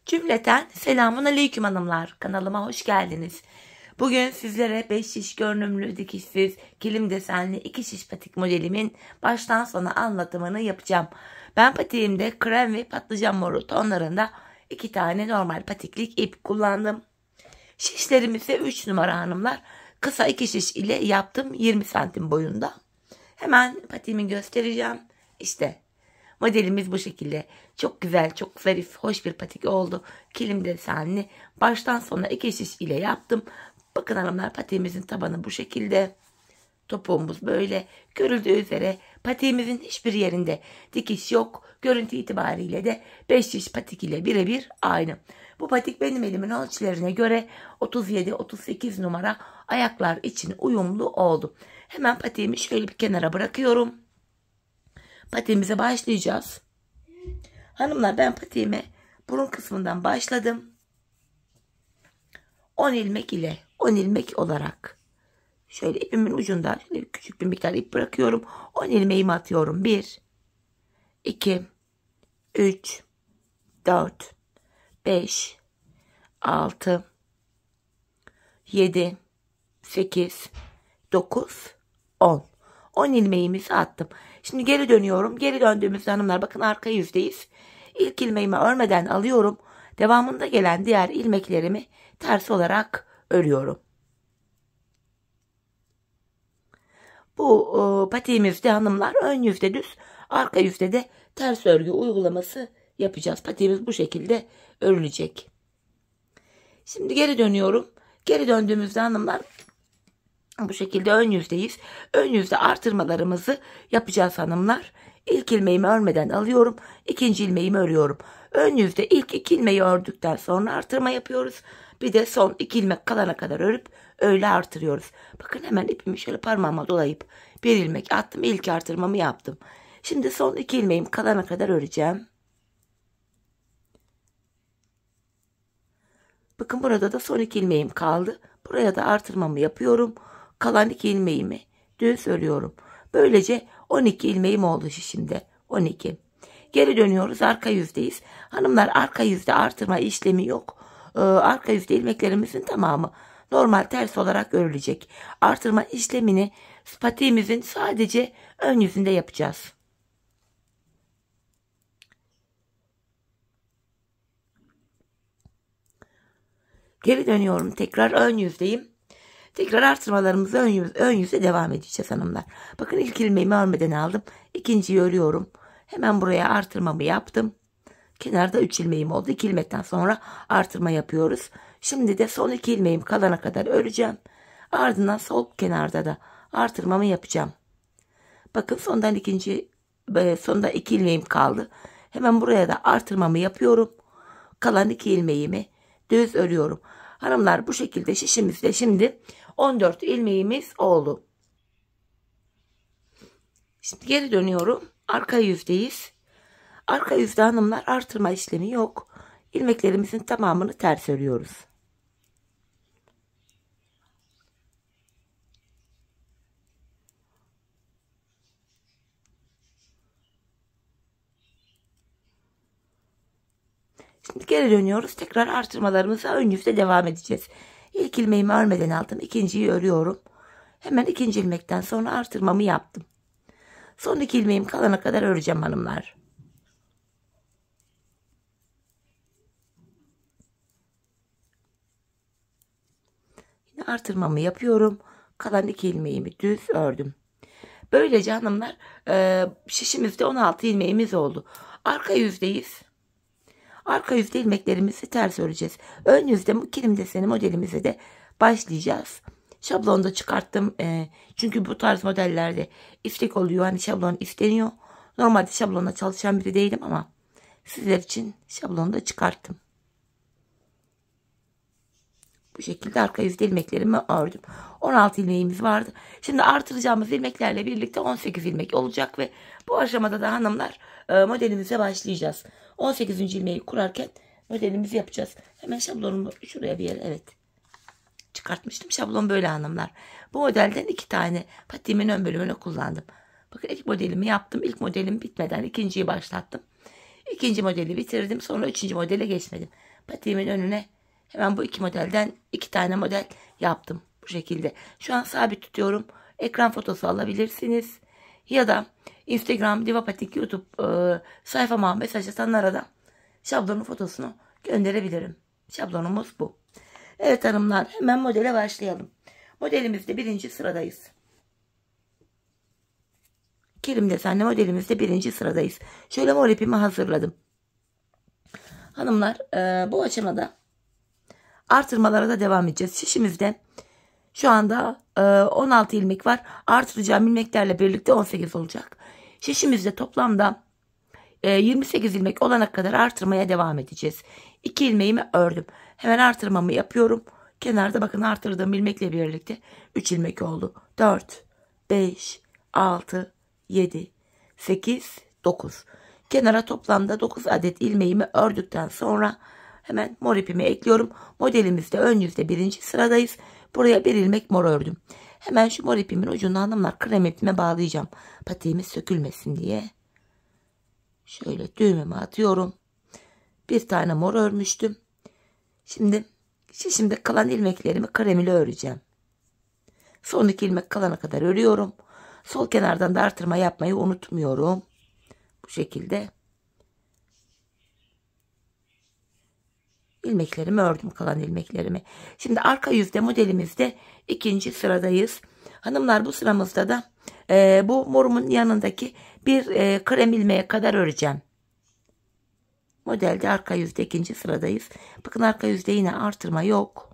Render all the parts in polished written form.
Cümleten selamun aleyküm hanımlar. Kanalıma hoş geldiniz. Bugün sizlere 5 şiş görünümlü dikişsiz kilim desenli 2 şiş patik modelimin baştan sona anlatımını yapacağım. Ben patiğimde krem ve patlıcan moru tonlarında 2 tane normal patiklik ip kullandım. Şişlerim ise 3 numara hanımlar. Kısa 2 şiş ile yaptım 20 santim boyunda. Hemen patiğimi göstereceğim. İşte modelimiz bu şekilde. Çok güzel, çok zarif, hoş bir patik oldu. Kilim desenli. Baştan sona 2 şiş ile yaptım. Bakın hanımlar, patiğimizin tabanı bu şekilde. Topuğumuz böyle. Görüldüğü üzere patiğimizin hiçbir yerinde dikiş yok. Görüntü itibariyle de 5 şiş patik ile birebir aynı. Bu patik benim elimin ölçülerine göre 37-38 numara ayaklar için uyumlu oldu. Hemen patiğimi şöyle bir kenara bırakıyorum. Patiğimize başlayacağız. Hanımlar, ben patiğime burun kısmından başladım. 10 ilmek ile 10 ilmek olarak şöyle ipimin ucunda şöyle küçük bir miktar ip bırakıyorum. 10 ilmeğimi atıyorum. 1 2 3 4 5 6 7 8 9 10 10 ilmeğimizi attım. Şimdi geri dönüyorum. Geri döndüğümüzde hanımlar bakın arka yüzdeyiz. İlk ilmeğimi örmeden alıyorum. Devamında gelen diğer ilmeklerimi ters olarak örüyorum. Bu patiğimizde hanımlar ön yüzde düz, arka yüzde de ters örgü uygulaması yapacağız. Patiğimiz bu şekilde örülecek. Şimdi geri dönüyorum. Geri döndüğümüzde hanımlar bu şekilde ön yüzdeyiz. Ön yüzde artırmalarımızı yapacağız hanımlar. İlk ilmeğimi örmeden alıyorum. İkinci ilmeğimi örüyorum. Ön yüzde ilk 2 ilmeği ördükten sonra artırma yapıyoruz. Bir de son 2 ilmek kalana kadar örüp öyle artırıyoruz. Bakın hemen ipimi şöyle parmağıma dolayıp bir ilmek attım. İlk artırmamı yaptım. Şimdi son 2 ilmeğim kalana kadar öreceğim. Bakın burada da son 2 ilmeğim kaldı. Buraya da artırmamı yapıyorum. Kalan 2 ilmeğimi düz örüyorum. Böylece 12 ilmeğim oldu şişimde. 12. Geri dönüyoruz. Arka yüzdeyiz. Hanımlar, arka yüzde artırma işlemi yok. Arka yüzde ilmeklerimizin tamamı normal ters olarak örülecek. Artırma işlemini patiğimizin sadece ön yüzünde yapacağız. Geri dönüyorum. Tekrar ön yüzdeyim. Tekrar artırmalarımızı ön yüze devam edeceğiz hanımlar. Bakın ilk ilmeğimi örmeden aldım. İkinciyi örüyorum. Hemen buraya artırmamı yaptım. Kenarda 3 ilmeğim oldu. 2 ilmekten sonra artırma yapıyoruz. Şimdi de son 2 ilmeğim kalana kadar öreceğim. Ardından sol kenarda da artırmamı yapacağım. Bakın sonda 2 ilmeğim kaldı. Hemen buraya da artırmamı yapıyorum. Kalan 2 ilmeğimi düz örüyorum. Hanımlar, bu şekilde şişimizde şimdi 14 ilmeğimiz oldu. Şimdi geri dönüyorum. Arka yüzdeyiz. Arka yüzde hanımlar artırma işlemi yok. İlmeklerimizin tamamını ters örüyoruz. Şimdi geri dönüyoruz. Tekrar artırmalarımıza ön yüzde devam edeceğiz. İlk ilmeğimi örmeden aldım. İkinciyi örüyorum. Hemen ikinci ilmekten sonra artırmamı yaptım. Son 2 ilmeğim kalana kadar öreceğim hanımlar. Yine artırmamı yapıyorum. Kalan 2 ilmeğimi düz ördüm. Böylece hanımlar şişimizde 16 ilmeğimiz oldu. Arka yüzdeyiz. Arka yüzde ilmeklerimizi ters öreceğiz. Ön yüzde kilim deseni modelimize de başlayacağız. Şablonda çıkarttım. Çünkü bu tarz modellerde iftik oluyor. Hani şablon isteniyor. Normalde şablonla çalışan biri değilim ama sizler için şablonu da çıkarttım. Bu şekilde arka yüzde ilmeklerimi ördüm. 16 ilmeğimiz vardı. Şimdi artıracağımız ilmeklerle birlikte 18 ilmek olacak ve bu aşamada da hanımlar modelimize başlayacağız. 18. ilmeği kurarken modelimizi yapacağız. Hemen şablonumu şuraya bir yere çıkartmıştım. Şablon böyle hanımlar. Bu modelden 2 tane patiğimin ön bölümünü kullandım. Bakın ilk modelimi yaptım. İlk modelim bitmeden ikinciyi başlattım. İkinci modeli bitirdim. Sonra üçüncü modele geçmedim. patiğimin önüne hemen bu iki modelden 2 tane model yaptım. Bu şekilde. Şu an sabit tutuyorum. Ekran fotosu alabilirsiniz. Ya da Instagram, Diva Patik, YouTube sayfama mesaj atanlara da şablonun fotosunu gönderebilirim. Şablonumuz bu. Evet hanımlar, hemen modele başlayalım. Modelimizde 1. sıradayız. Kilim desenli modelimizde 1. sıradayız. Şöyle mor ipimi hazırladım. Hanımlar, bu aşamada artırmalara da devam edeceğiz. Şişimizde şu anda 16 ilmek var. Artıracağım ilmeklerle birlikte 18 olacak. Şişimizde toplamda 28 ilmek olana kadar artırmaya devam edeceğiz. 2 ilmeğimi ördüm. Hemen artırmamı yapıyorum. Kenarda bakın artırdığım ilmekle birlikte 3 ilmek oldu. 4, 5, 6, 7, 8, 9. Kenara toplamda 9 adet ilmeğimi ördükten sonra hemen mor ipimi ekliyorum. Modelimizde ön yüzde 1. sıradayız. Buraya bir ilmek mor ördüm. Hemen şu mor ipimin ucunu hanımlar krem ipime bağlayacağım. Patiğimiz sökülmesin diye. Şöyle düğümümü atıyorum. Bir tane mor örmüştüm. Şimdi kalan ilmeklerimi krem ile öreceğim. Son 2 ilmek kalana kadar örüyorum. Sol kenardan da artırma yapmayı unutmuyorum. Bu şekilde ilmeklerimi ördüm, kalan ilmeklerimi. Şimdi arka yüzde modelimizde 2. sıradayız. Hanımlar, bu sıramızda da bu morumun yanındaki bir krem ilmeğe kadar öreceğim. Modelde arka yüzde 2. sıradayız. Bakın arka yüzde yine artırma yok.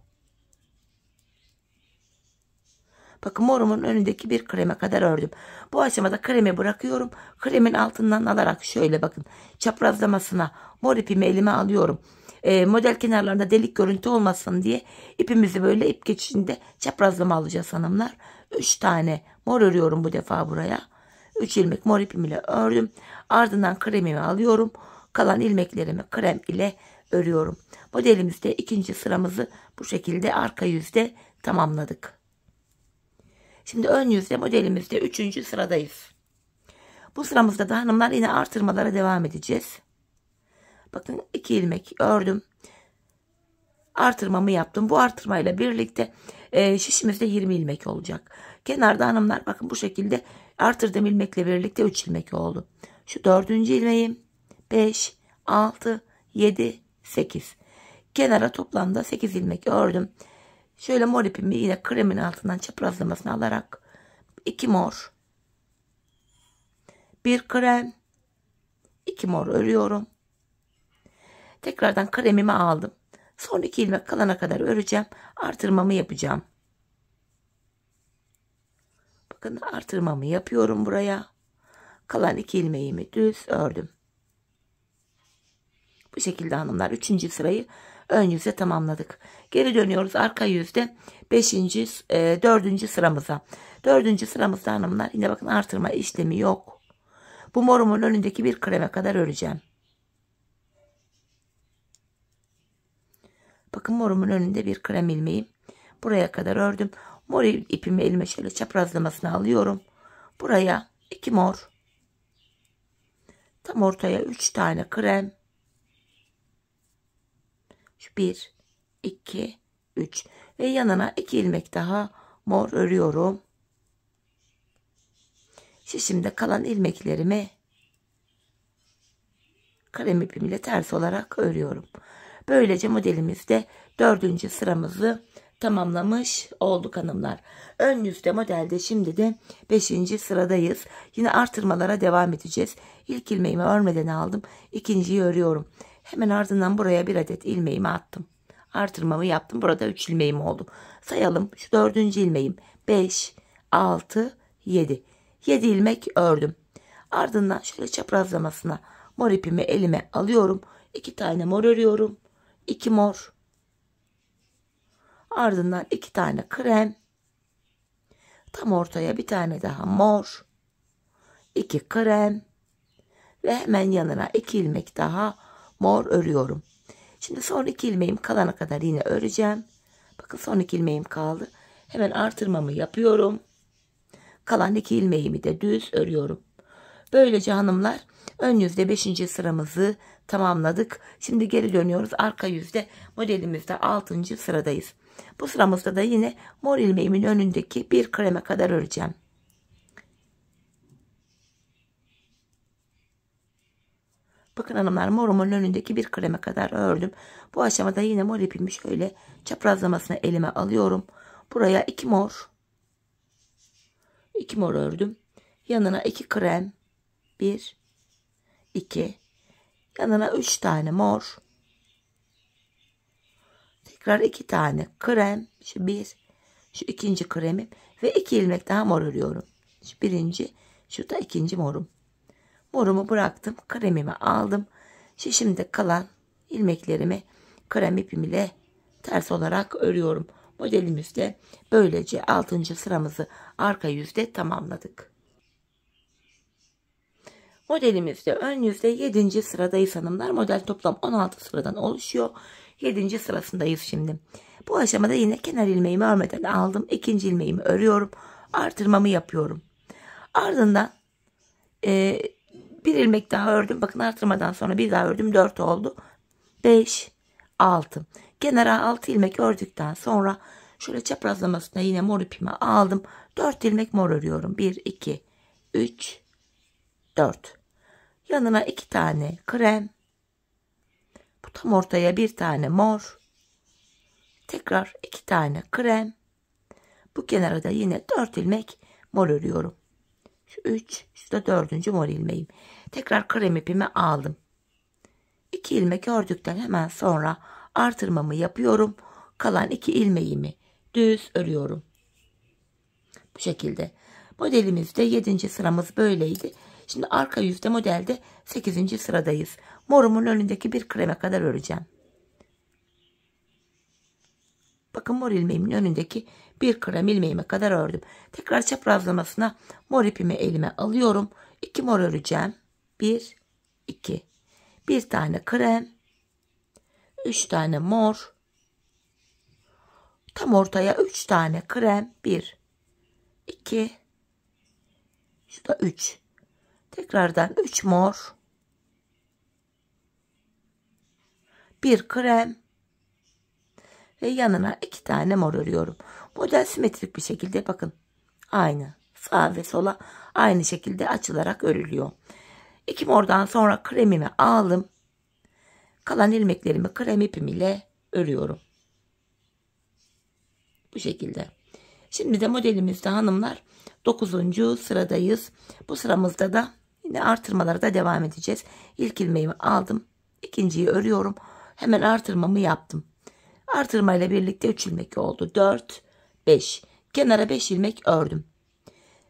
Bakın morumun önündeki bir kreme kadar ördüm. Bu aşamada kremi bırakıyorum. Kremin altından alarak şöyle bakın çaprazlamasına mor ipimi elime alıyorum. Model kenarlarında delik görüntü olmasın diye ipimizi böyle ip geçişinde çaprazlama alacağız hanımlar. 3 tane mor örüyorum bu defa buraya. 3 ilmek mor ipim ile ördüm. Ardından kremimi alıyorum. Kalan ilmeklerimi krem ile örüyorum. Modelimizde 2. sıramızı bu şekilde arka yüzde tamamladık. Şimdi ön yüzde modelimizde 3. sıradayız. Bu sıramızda da hanımlar yine artırmalara devam edeceğiz. Bakın 2 ilmek ördüm. Artırmamı yaptım. Bu artırmayla birlikte şişimizde 20 ilmek olacak. Kenarda hanımlar bakın bu şekilde artırdığım ilmekle birlikte 3 ilmek oldu. Şu 4. ilmeğim 5, 6, 7, 8. Kenara toplamda 8 ilmek ördüm. Şöyle mor ipimi yine kremin altından çaprazlamasını alarak 2 mor, 1 krem, 2 mor örüyorum. Tekrardan kremimi aldım. Son 2 ilmek kalana kadar öreceğim. Artırmamı yapacağım. Bakın artırmamı yapıyorum buraya. Kalan 2 ilmeğimi düz ördüm. Bu şekilde hanımlar 3. sırayı ön yüzde tamamladık. Geri dönüyoruz arka yüzde 4. sıramıza. 4. sıramızda hanımlar yine bakın artırma işlemi yok. Bu morumun önündeki bir kreme kadar öreceğim. Bakın morumun önünde bir krem ilmeğim. Buraya kadar ördüm. Mor ipimi elime şöyle çaprazlamasına alıyorum. Buraya 2 mor. Tam ortaya 3 tane krem. Şu 1, 2, 3 ve yanına 2 ilmek daha mor örüyorum. Şişimde kalan ilmeklerimi krem ipimle ters olarak örüyorum. Böylece modelimizde 4. sıramızı tamamlamış olduk hanımlar. Ön yüzde modelde şimdi de 5. sıradayız. Yine artırmalara devam edeceğiz. İlk ilmeğimi örmeden aldım. İkinciyi örüyorum. Hemen ardından buraya bir adet ilmeğimi attım. Artırmamı yaptım. Burada 3 ilmeğim oldu. Sayalım. Şu 4. ilmeğim 5, 6, 7. 7 ilmek ördüm. Ardından şöyle çaprazlamasına mor ipimi elime alıyorum. 2 tane mor örüyorum. 2 mor. Ardından 2 tane krem. Tam ortaya bir tane daha mor. 2 krem. Ve hemen yanına 2 ilmek daha mor örüyorum. Şimdi son 2 ilmeğim kalana kadar yine öreceğim. Bakın son 2 ilmeğim kaldı. Hemen artırmamı yapıyorum. Kalan 2 ilmeğimi de düz örüyorum. Böylece hanımlar ön yüzde 5. sıramızı tamamladık. Şimdi geri dönüyoruz. Arka yüzde modelimizde 6. sıradayız. Bu sıramızda da yine mor ilmeğimin önündeki bir kreme kadar öreceğim. Bakın hanımlar, morumun önündeki bir kreme kadar ördüm. Bu aşamada yine mor ipimi şöyle çaprazlamasına elime alıyorum. Buraya 2 mor. 2 mor ördüm. Yanına 2 krem. 1, 2. Yanına 3 tane mor. Tekrar 2 tane krem. Şu 1. Şu ikinci kremim. Ve 2 ilmek daha mor örüyorum. Şu birinci. Şu da ikinci morum. Morumu bıraktım. Kremimi aldım. Şimdi kalan ilmeklerimi krem ipim ile ters olarak örüyorum. Modelimizde böylece 6. sıramızı arka yüzde tamamladık. Modelimizde ön yüzde 7. sıradayız hanımlar. Model toplam 16 sıradan oluşuyor. 7. sırasındayız şimdi. Bu aşamada yine kenar ilmeğimi örmeden aldım. İkinci ilmeğimi örüyorum. Artırmamı yapıyorum. Ardından bir ilmek daha ördüm. Bakın artırmadan sonra bir daha ördüm. 4 oldu. 5, 6. Kenara 6 ilmek ördükten sonra şöyle çaprazlamasına yine mor ipimi aldım. 4 ilmek mor örüyorum. 1, 2, 3, 4. Yanına 2 tane krem. Bu tam ortaya bir tane mor. Tekrar 2 tane krem. Bu kenara da yine 4 ilmek mor örüyorum. Şu 3, şu da 4. mor ilmeğim. Tekrar krem ipimi aldım. 2 ilmek ördükten hemen sonra artırmamı yapıyorum. Kalan 2 ilmeğimi düz örüyorum. Bu şekilde. Modelimizde 7. sıramız böyleydi. Şimdi arka yüzde modelde 8. sıradayız. Morumun önündeki bir kreme kadar öreceğim. Bakın mor ilmeğimin önündeki bir krem ilmeğime kadar ördüm. Tekrar çaprazlamasına mor ipimi elime alıyorum. 2 mor öreceğim. 1, 2. Bir tane krem. 3 tane mor. Tam ortaya 3 tane krem. 1, 2. Şu da 3. Tekrardan 3 mor. 1 krem. Ve yanına 2 tane mor örüyorum. Model simetrik bir şekilde bakın. Aynı. Sağa ve sola aynı şekilde açılarak örülüyor. 2 mordan sonra kremimi aldım. Kalan ilmeklerimi krem ipim ile örüyorum. Bu şekilde. Şimdi de modelimizde hanımlar 9. sıradayız. Bu sıramızda da yine artırmalara da devam edeceğiz. İlk ilmeğimi aldım. İkinciyi örüyorum. Hemen artırmamı yaptım. Artırma ile birlikte 3 ilmek oldu. 4, 5. Kenara 5 ilmek ördüm.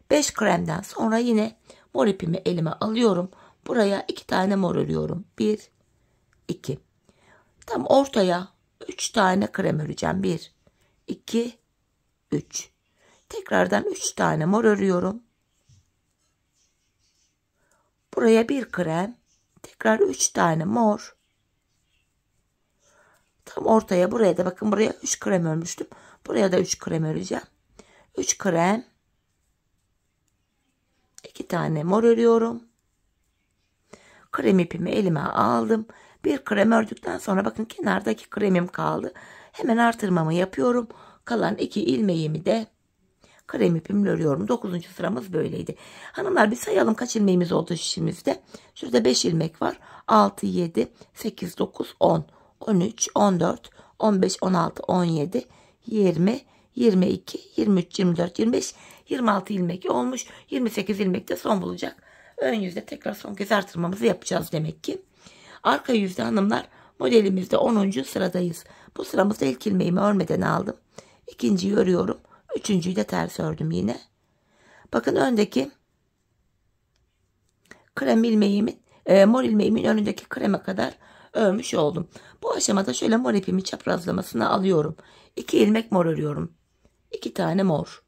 5 kremden sonra yine mor ipimi elime alıyorum. Buraya 2 tane mor örüyorum. 1, 2. Tam ortaya 3 tane krem öreceğim. 1, 2, 3. Tekrardan 3 tane mor örüyorum. Buraya 1 krem. Tekrar 3 tane mor. Tam ortaya buraya da bakın, buraya 3 krem örmüştüm. Buraya da 3 krem öreceğim. 3 krem. 2 tane mor örüyorum. Krem ipimi elime aldım. Bir krem ördükten sonra bakın kenardaki kremim kaldı. Hemen artırmamı yapıyorum. Kalan 2 ilmeğimi de krem ipimle örüyorum. 9. sıramız böyleydi. Hanımlar bir sayalım kaç ilmeğimiz oldu şişimizde. Şurada 5 ilmek var. 6, 7, 8, 9, 10, 13, 14, 15, 16, 17, 20, 22, 23, 24, 25, 26 ilmek olmuş. 28 ilmek de son bulacak. Ön yüzde tekrar son kez artırmamızı yapacağız demek ki. Arka yüzde hanımlar modelimizde 10. sıradayız. Bu sıramızda ilk ilmeğimi örmeden aldım. İkinciyi örüyorum. Üçüncüyü de ters ördüm yine. Bakın öndeki krem ilmeğimin, mor ilmeğimin önündeki kreme kadar örmüş oldum. Bu aşamada şöyle mor ipimi çaprazlamasına alıyorum. 2 ilmek mor örüyorum. 2 tane mor.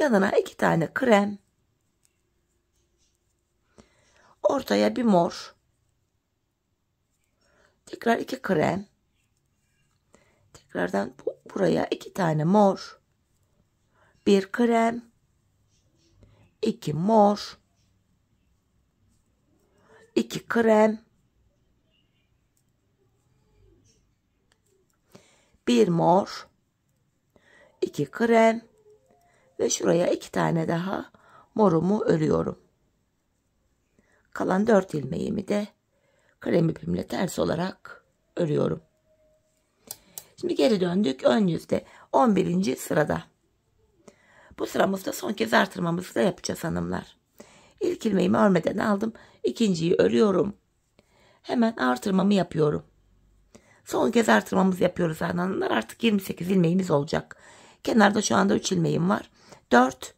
Yanına 2 tane krem. Ortaya bir mor. Tekrar 2 krem. Tekrardan buraya 2 tane mor. 1 krem. 2 mor. 2 krem. bir mor, 2 krem ve şuraya 2 tane daha morumu örüyorum. Kalan 4 ilmeğimi de krem ipimle ters olarak örüyorum. Şimdi geri döndük. Ön yüzde 11. sırada. Bu sıramızda son kez artırmamızı da yapacağız hanımlar. İlk ilmeğimi örmeden aldım. İkinciyi örüyorum. Hemen artırmamı yapıyorum. Son kez artırmamızı yapıyoruz hanımlar. Artık 28 ilmeğimiz olacak. Kenarda şu anda 3 ilmeğim var. 4,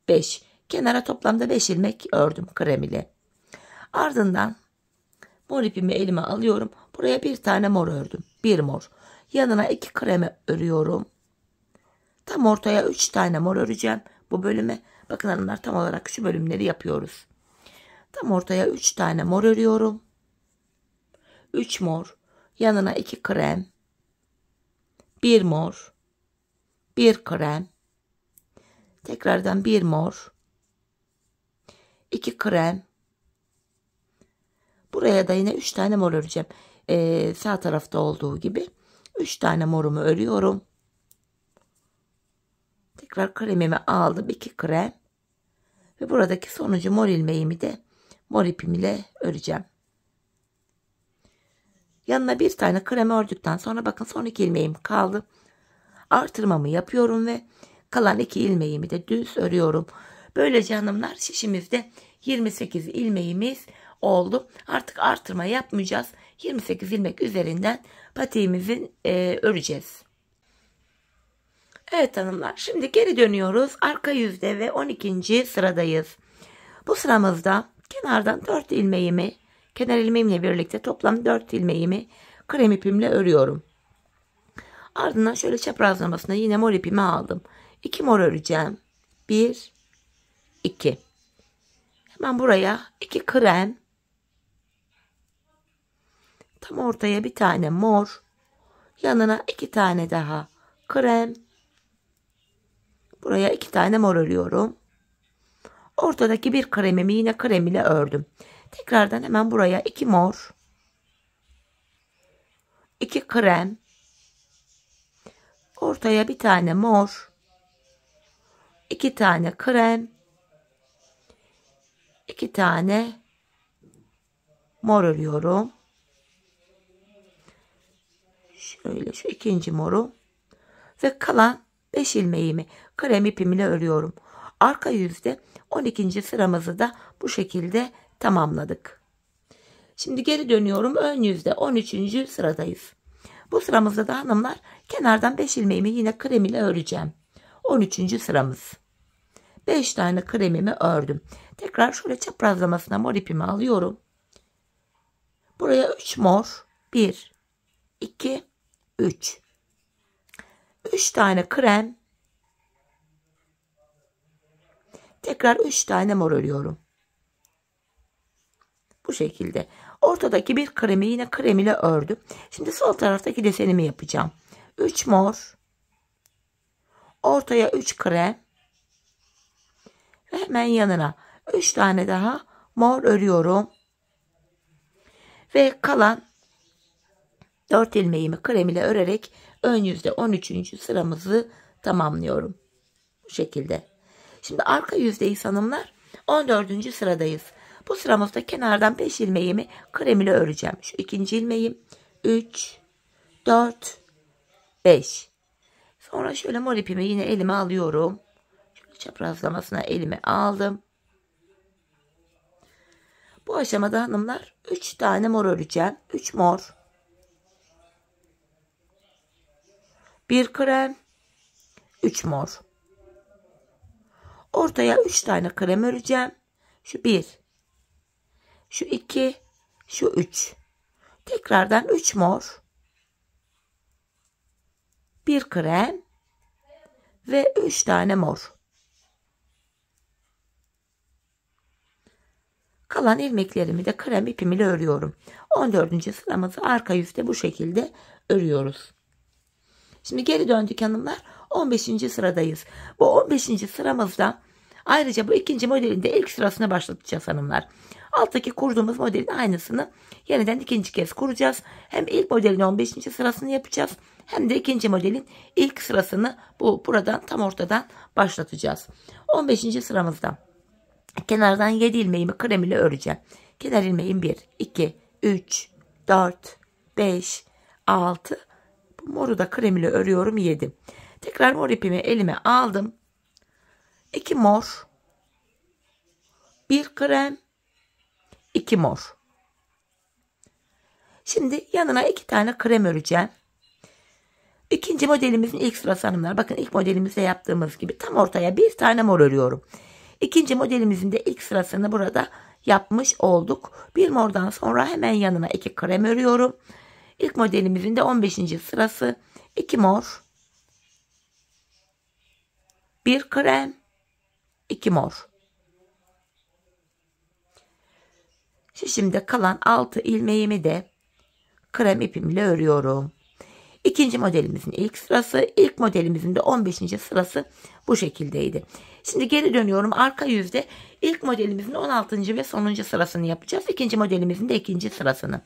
5. Kenara toplamda 5 ilmek ördüm krem ile. Ardından mor ipimi elime alıyorum. Buraya bir tane mor ördüm. Bir mor. Yanına 2 kremi örüyorum. Tam ortaya 3 tane mor öreceğim bu bölüme. Bakın hanımlar, tam olarak şu bölümleri yapıyoruz. Tam ortaya 3 tane mor örüyorum. 3 mor. Yanına 2 krem. 1 mor. 1 krem. Tekrardan 1 mor. 2 krem. Buraya da yine 3 tane mor öreceğim. Sağ tarafta olduğu gibi. 3 tane morumu örüyorum. Tekrar kremimi aldım. 2 krem. Ve buradaki sonuncu mor ilmeğimi de mor ipim ile öreceğim. Yanına bir tane krem ördükten sonra bakın son 2 ilmeğim kaldı. Artırmamı yapıyorum ve kalan 2 ilmeğimi de düz örüyorum. Böylece hanımlar şişimizde 28 ilmeğimiz oldu. Artık artırma yapmayacağız. 28 ilmek üzerinden patiğimizi öreceğiz. Evet hanımlar, şimdi geri dönüyoruz. Arka yüzde ve 12. sıradayız. Bu sıramızda kenardan 4 ilmeğimi, kenar ilmeğimle birlikte toplam 4 ilmeğimi krem ipimle örüyorum. Ardından şöyle çaprazlamasına yine mor ipimi aldım. 2 mor öreceğim. 1, 2. Hemen buraya 2 krem. Tam ortaya bir tane mor. Yanına 2 tane daha krem. Buraya 2 tane mor örüyorum. Ortadaki bir kremimi yine krem ile ördüm. Tekrardan hemen buraya 2 mor. 2 krem. Ortaya bir tane mor. 2 tane krem. 2 tane mor örüyorum. Şöyle şu ikinci moru. Ve kalan 5 ilmeğimi krem ipim ile örüyorum. Arka yüzde 12. sıramızı da bu şekilde tamamladık. Şimdi geri dönüyorum. Ön yüzde 13. sıradayız. Bu sıramızda da hanımlar kenardan 5 ilmeğimi yine krem ile öreceğim. 13. sıramız. 5 tane kremimi ördüm. Tekrar şöyle çaprazlamasına mor ipimi alıyorum. Buraya 3 mor. 1, 2, 3. 3 tane krem. Tekrar 3 tane mor örüyorum. Bu şekilde. Ortadaki bir kremi yine krem ile ördüm. Şimdi sol taraftaki desenimi yapacağım. 3 mor. Ortaya 3 krem. Ve hemen yanına 3 tane daha mor örüyorum. Ve kalan 4 ilmeğimi krem ile örerek ön yüzde 13. sıramızı tamamlıyorum. Bu şekilde. Şimdi arka yüzdeyiz hanımlar. 14. sıradayız. Bu sıramızda kenardan 5 ilmeğimi krem ile öreceğim. Şu ikinci ilmeğim. 3, 4, 5. Sonra şöyle mor ipimi yine elime alıyorum. Şöyle çaprazlamasına elime aldım. Bu aşamada hanımlar 3 tane mor öreceğim. 3 mor. 1 krem. 3 mor. Ortaya 3 tane krem öreceğim. Şu 1. Şu 2. Şu 3. Tekrardan 3 mor. 1 krem. Ve 3 tane mor. Kalan ilmeklerimi de krem ipim ile örüyorum. 14. sıramızı arka yüzde bu şekilde örüyoruz. Şimdi geri döndük hanımlar. 15. sıradayız. Bu 15. sıramızda Ayrıca bu ikinci modelin de ilk sırasını başlatacağız hanımlar. Alttaki kurduğumuz modelin aynısını yeniden ikinci kez kuracağız. Hem ilk modelin 15. sırasını yapacağız hem de ikinci modelin ilk sırasını buradan tam ortadan başlatacağız. 15. sıramızda kenardan 7 ilmeğimi krem ile öreceğim. Kenar ilmeğim 1, 2, 3, 4, 5, 6. Bu moru da krem ile örüyorum 7. Tekrar mor ipimi elime aldım. 2 mor, 1 krem, 2 mor. Şimdi yanına 2 tane krem öreceğim. İkinci modelimizin ilk sırası hanımlar. Bakın ilk modelimizde yaptığımız gibi tam ortaya 1 tane mor örüyorum. İkinci modelimizin de ilk sırasını burada yapmış olduk. Bir mordan sonra hemen yanına 2 krem örüyorum. İlk modelimizin de 15. sırası 2 mor, 1 krem, 2 mor. Şimdi kalan 6 ilmeğimi de krem ipimle örüyorum. İkinci modelimizin ilk sırası, ilk modelimizin de 15. sırası bu şekildeydi. Şimdi geri dönüyorum. Arka yüzde ilk modelimizin 16. ve sonuncu sırasını yapacağız. İkinci modelimizin de ikinci sırasını.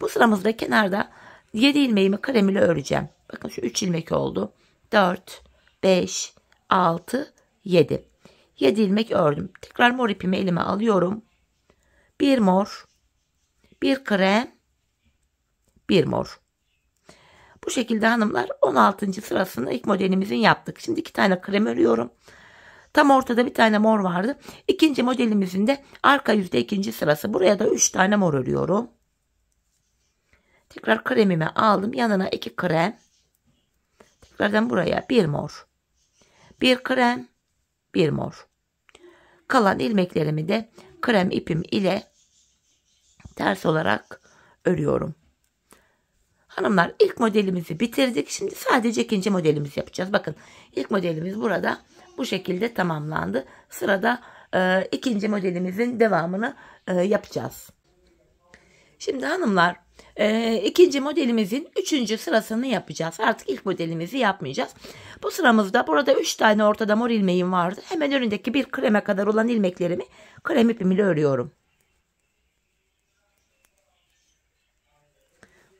Bu sıramızda kenarda 7 ilmeğimi krem ile öreceğim. Bakın şu 3 ilmek oldu. 4, 5, 6, 7. 7 ilmek ördüm. Tekrar mor ipimi elime alıyorum. 1 mor, 1 krem, 1 mor. Bu şekilde hanımlar 16. sırasını ilk modelimizin yaptık. Şimdi 2 tane krem örüyorum. Tam ortada bir tane mor vardı. İkinci modelimizin de arka yüzde ikinci sırası. Buraya da 3 tane mor örüyorum. Tekrar kremimi aldım. Yanına 2 krem. Tekrardan buraya 1 mor. 1 krem, 1 mor. Kalan ilmeklerimi de krem ipim ile ters olarak örüyorum. Hanımlar ilk modelimizi bitirdik. Şimdi sadece ikinci modelimizi yapacağız. Bakın ilk modelimiz burada bu şekilde tamamlandı. Sırada ikinci modelimizin devamını yapacağız. Şimdi hanımlar ikinci modelimizin 3. sırasını yapacağız. Artık ilk modelimizi yapmayacağız. Bu sıramızda burada 3 tane ortada mor ilmeğim vardı. Hemen önündeki bir kreme kadar olan ilmeklerimi krem ipimle örüyorum.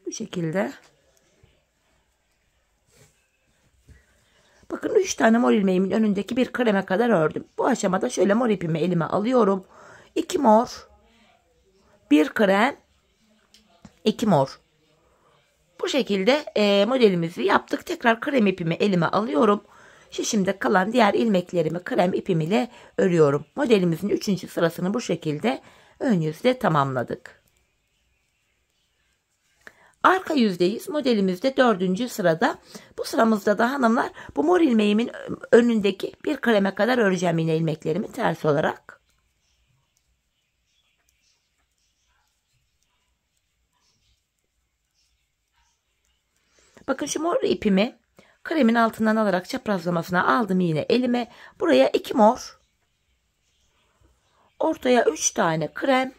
Bu şekilde. Bakın 3 tane mor ilmeğimin önündeki bir kreme kadar ördüm. Bu aşamada şöyle mor ipimi elime alıyorum. 2 mor, 1 krem, 2 mor. Bu şekilde modelimizi yaptık. Tekrar krem ipimi elime alıyorum. Şişimde kalan diğer ilmeklerimi krem ipim ile örüyorum. Modelimizin 3. sırasını bu şekilde ön yüzde tamamladık. Arka yüzdeyiz. Modelimizde 4. sırada. Bu sıramızda da hanımlar bu mor ilmeğimin önündeki bir kreme kadar öreceğim yine ilmeklerimi ters olarak. Bakın şu mor ipimi kremin altından alarak çaprazlamasına aldım yine elime. Buraya 2 mor. Ortaya 3 tane krem.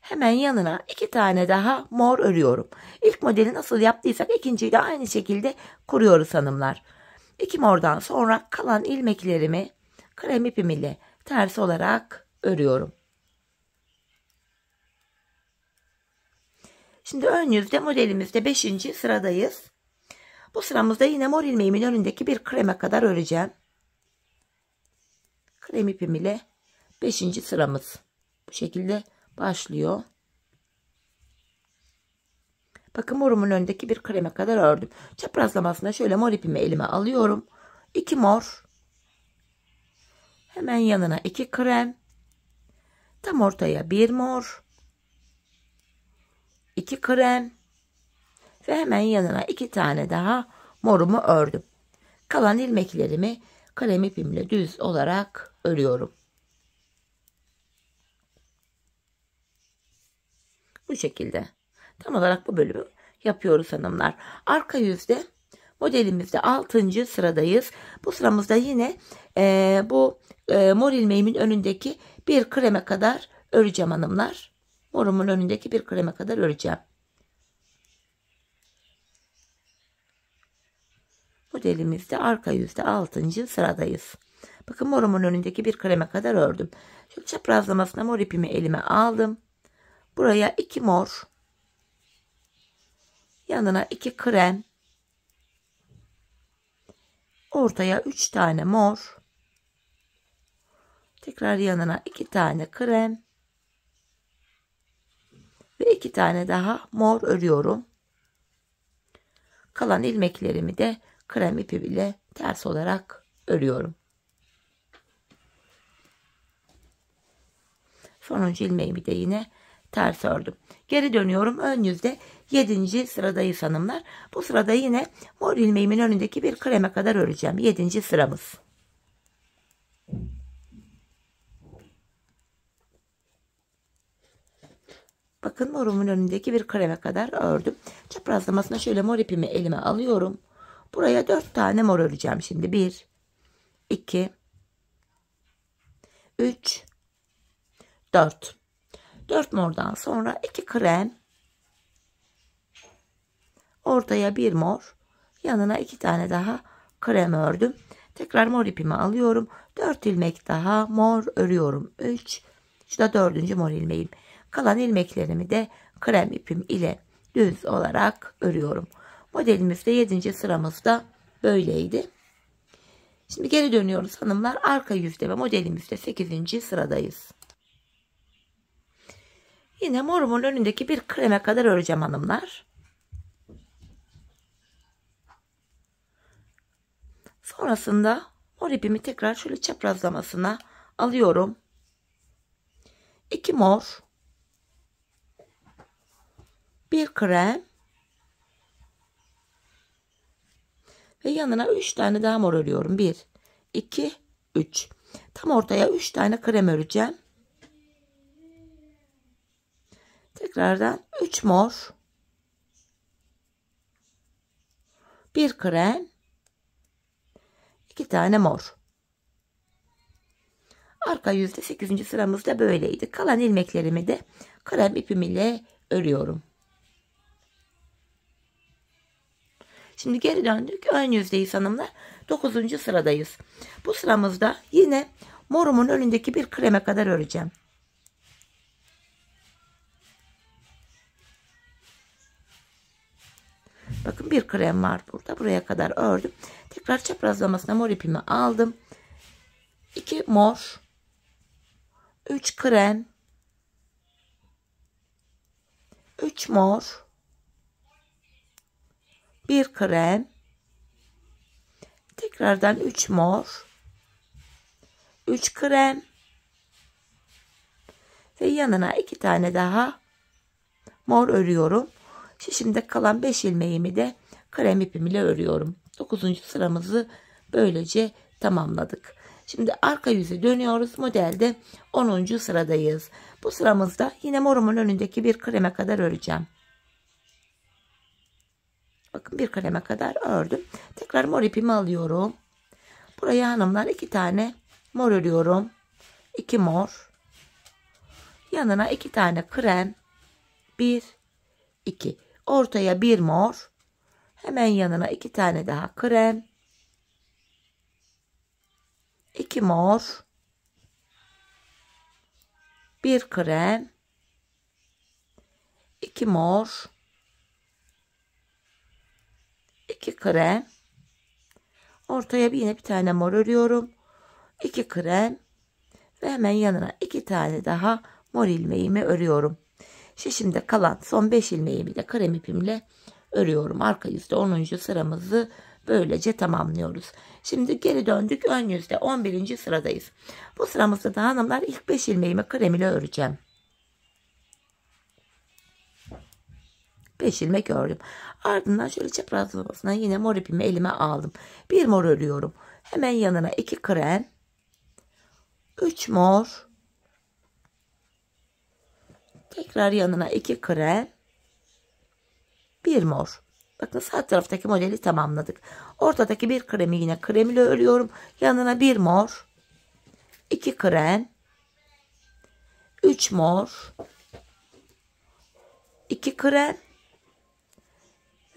Hemen yanına 2 tane daha mor örüyorum. İlk modeli nasıl yaptıysak ikinciyi de aynı şekilde kuruyoruz hanımlar. 2 mordan sonra kalan ilmeklerimi krem ipim ile ters olarak örüyorum. Şimdi ön yüzde modelimizde 5. sıradayız. Bu sıramızda yine mor ilmeğimin önündeki bir kreme kadar öreceğim. Krem ipim ile 5. sıramız bu şekilde başlıyor. Bakın morumun önündeki bir kreme kadar ördüm. Çaprazlamasına şöyle mor ipimi elime alıyorum. 2 mor. Hemen yanına 2 krem. Tam ortaya 1 mor. 2 krem. Ve hemen yanına 2 tane daha morumu ördüm. Kalan ilmeklerimi krem ipimle düz olarak örüyorum. Bu şekilde. Tam olarak bu bölümü yapıyoruz hanımlar. Arka yüzde modelimizde 6. sıradayız. Bu sıramızda yine mor ilmeğimin önündeki bir kreme kadar öreceğim hanımlar. Morumun önündeki bir kreme kadar öreceğim. Modelimizde arka yüzde 6. sıradayız. Bakın morumun önündeki bir kreme kadar ördüm. Şöyle çaprazlamasına mor ipimi elime aldım. Buraya 2 mor, yanına 2 krem, ortaya 3 tane mor, tekrar yanına 2 tane krem ve 2 tane daha mor örüyorum. Kalan ilmeklerimi de krem ipi ile ters olarak örüyorum. Sonuncu ilmeğimi de yine ters ördüm. Geri dönüyorum. Ön yüzde 7. sıradayız hanımlar. Bu sırada yine mor ilmeğimin önündeki bir kreme kadar öreceğim. 7. sıramız. Bakın morumun önündeki bir kreme kadar ördüm. Çaprazlamasına şöyle mor ipimi elime alıyorum. Buraya 4 tane mor öreceğim şimdi. 1, 2, 3, 4. 4 mordan sonra 2 krem, ortaya 1 mor, yanına 2 tane daha krem ördüm. Tekrar mor ipimi alıyorum. 4 ilmek daha mor örüyorum. 3, şu da 4. mor ilmeğim. Kalan ilmeklerimi de krem ipim ile düz olarak örüyorum. Modelimizde 7. sıramızda böyleydi. Şimdi geri dönüyoruz hanımlar. Arka yüzde ve modelimizde 8. sıradayız. Yine morumun önündeki bir kreme kadar öreceğim hanımlar. Sonrasında mor ipimi tekrar şöyle çaprazlamasına alıyorum. 2 mor, 1 krem ve yanına 3 tane daha mor örüyorum. 1, 2, 3. Tam ortaya 3 tane krem öreceğim. Tekrardan 3 mor, 1 krem, 2 tane mor. Arka yüzde 8. sıramızda böyleydi. Kalan ilmeklerimi de krem ipim ile örüyorum. Şimdi geri döndük. Ön yüzdeyiz hanımlar. 9. sıradayız. Bu sıramızda yine morumun önündeki bir kreme kadar öreceğim. Bakın bir krem var burada. Buraya kadar ördüm. Tekrar çaprazlamasına mor ipimi aldım. 2 mor, 3 krem, 3 mor, 1 krem, tekrardan 3 mor, 3 krem ve yanına 2 tane daha mor örüyorum. Şimdi kalan 5 ilmeğimi de krem ipim ile örüyorum. 9. sıramızı böylece tamamladık. Şimdi arka yüze dönüyoruz. Modelde 10. sıradayız. Bu sıramızda yine morumun önündeki bir kreme kadar öreceğim. Bakın bir kreme kadar ördüm. Tekrar mor ipimi alıyorum. Buraya hanımlar 2 tane mor örüyorum. 2 mor. Yanına 2 tane krem. 1, 2. Ortaya 1 mor. Hemen yanına 2 tane daha krem. 2 mor. 1 krem. 2 mor. 2 krem. Ortaya yine bir tane mor örüyorum. 2 krem. Ve hemen yanına 2 tane daha mor ilmeğimi örüyorum. Şimdi kalan son 5 ilmeğimi de krem ipimle örüyorum. Arka yüzde 10. sıramızı böylece tamamlıyoruz. Şimdi geri döndük. Ön yüzde 11. sıradayız. Bu sıramızda da hanımlar ilk 5 ilmeğimi krem ile öreceğim. 5 ilmek ördüm. Ardından şöyle çaprazlamasına yine mor ipimi elime aldım. 1 mor örüyorum. Hemen yanına 2 krem, 3 mor, tekrar yanına 2 krem, 1 mor. Bakın sağ taraftaki modeli tamamladık. Ortadaki bir kremi yine krem ile örüyorum. Yanına 1 mor, 2 krem, 3 mor, 2 krem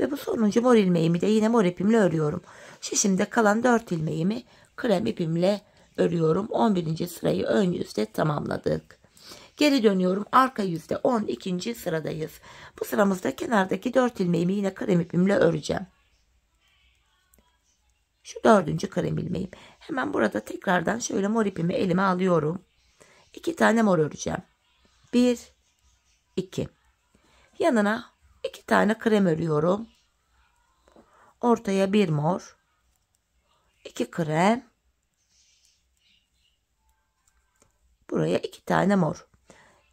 Ve bu sonuncu mor ilmeğimi de yine mor ipimle örüyorum. Şişimde kalan 4 ilmeğimi krem ipimle örüyorum. 11. sırayı ön yüzde tamamladık. Geri dönüyorum. Arka yüzde 12. sıradayız. Bu sıramızda kenardaki 4 ilmeğimi yine krem ipimle öreceğim. Şu 4. krem ilmeğim. Hemen burada tekrardan şöyle mor ipimi elime alıyorum. 2 tane mor öreceğim. 1, 2. Yanına 2 tane krem örüyorum. Ortaya 1 mor. 2 krem. Buraya 2 tane mor.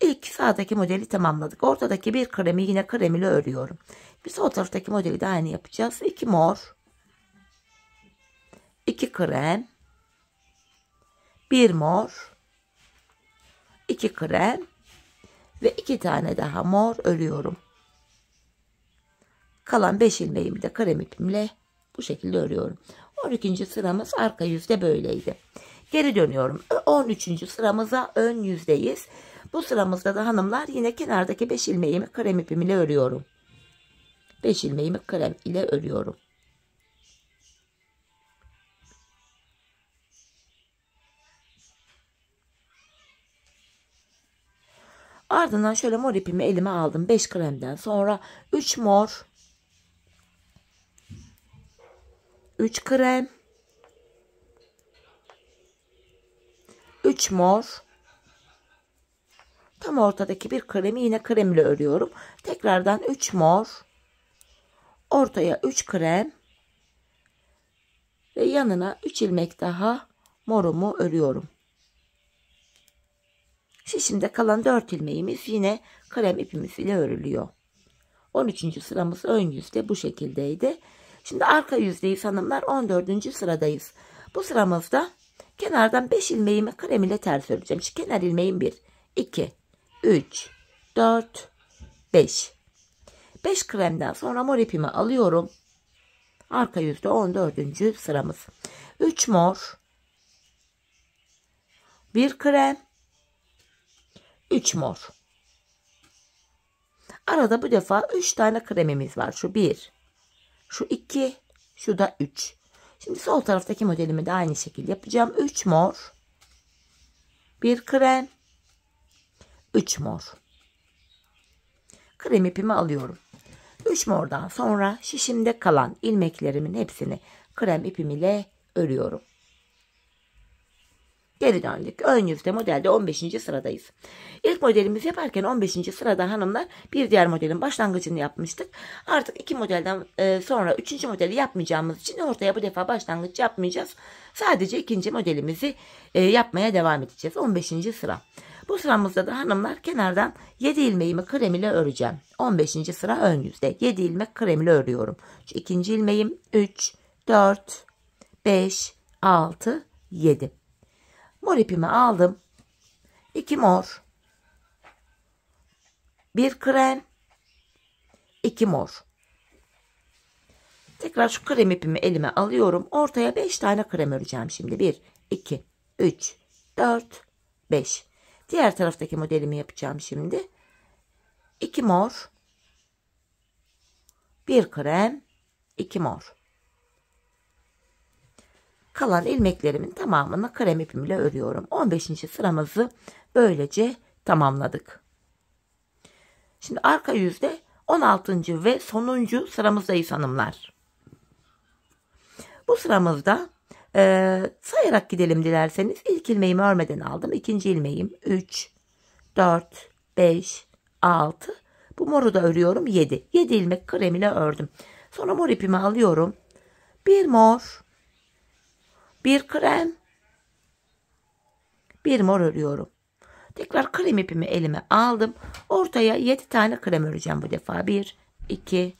İlk sağdaki modeli tamamladık. Ortadaki bir kremi yine krem ile örüyorum. Bir sol taraftaki modeli de aynı yapacağız. 2 mor. 2 krem. 1 mor. 2 krem. Ve 2 tane daha mor örüyorum. Kalan 5 ilmeğimi de krem ipimle bu şekilde örüyorum. 12. sıramız arka yüzde böyleydi. Geri dönüyorum. 13. sıramıza ön yüzdeyiz. Bu sıramızda da hanımlar yine kenardaki 5 ilmeğimi krem ipim ile örüyorum. 5 ilmeğimi krem ile örüyorum. Ardından şöyle mor ipimi elime aldım. 5 kremden sonra 3 mor. 3 krem. 3 mor. Tam ortadaki bir kremi yine krem ile örüyorum. Tekrardan 3 mor. Ortaya 3 krem. Ve yanına 3 ilmek daha morumu örüyorum. Şişimde kalan 4 ilmeğimiz yine krem ipimiz ile örülüyor. 13. sıramız ön yüzde bu şekildeydi. Şimdi arka yüzdeyiz hanımlar. 14. sıradayız. Bu sıramızda kenardan 5 ilmeğimi krem ile ters öreceğim. Şu kenar ilmeğim 1, 2, 3, 4, 5. 5 kremden sonra mor ipimi alıyorum. Arka yüzde 14. sıramız. 3 mor. 1 krem. 3 mor. Arada bu defa 3 tane kremimiz var. Şu 1, şu 2, şu da 3. Şimdi sol taraftaki modelimi de aynı şekilde yapacağım. 3 mor. 1 krem. 3 mor. Krem ipimi alıyorum. 3 mordan sonra şişimde kalan ilmeklerimin hepsini krem ipim ile örüyorum. Geri döndük. Ön yüzde modelde 15. sıradayız. İlk modelimizi yaparken 15. sırada hanımlar bir diğer modelin başlangıcını yapmıştık. Artık 2 modelden sonra 3. modeli yapmayacağımız için ortaya bu defa başlangıç yapmayacağız. Sadece 2. modelimizi yapmaya devam edeceğiz. 15. sıra. Bu sıramızda da hanımlar kenardan 7 ilmeğimi krem ile öreceğim. 15. sıra ön yüzde. 7 ilmek krem ile örüyorum. Şu ikinci ilmeğim 3, 4, 5, 6, 7. Mor ipimi aldım. 2 mor. 1 krem. 2 mor. Tekrar şu krem ipimi elime alıyorum. Ortaya 5 tane krem öreceğim şimdi. 1, 2, 3, 4, 5. Diğer taraftaki modelimi yapacağım şimdi. 2 mor. 1 krem. 2 mor. Kalan ilmeklerimin tamamını krem ipimle örüyorum. 15. sıramızı böylece tamamladık. Şimdi arka yüzde 16. ve sonuncu sıramızdayız hanımlar. Bu sıramızda sayarak gidelim dilerseniz. İlk ilmeğimi örmeden aldım. İkinci ilmeğim 3, 4, 5, 6. Bu moru da örüyorum 7. 7 ilmek krem ile ördüm. Sonra mor ipimi alıyorum. 1 mor. 1 krem. 1 mor örüyorum. Tekrar krem ipimi elime aldım. Ortaya 7 tane krem öreceğim bu defa. 1, 2,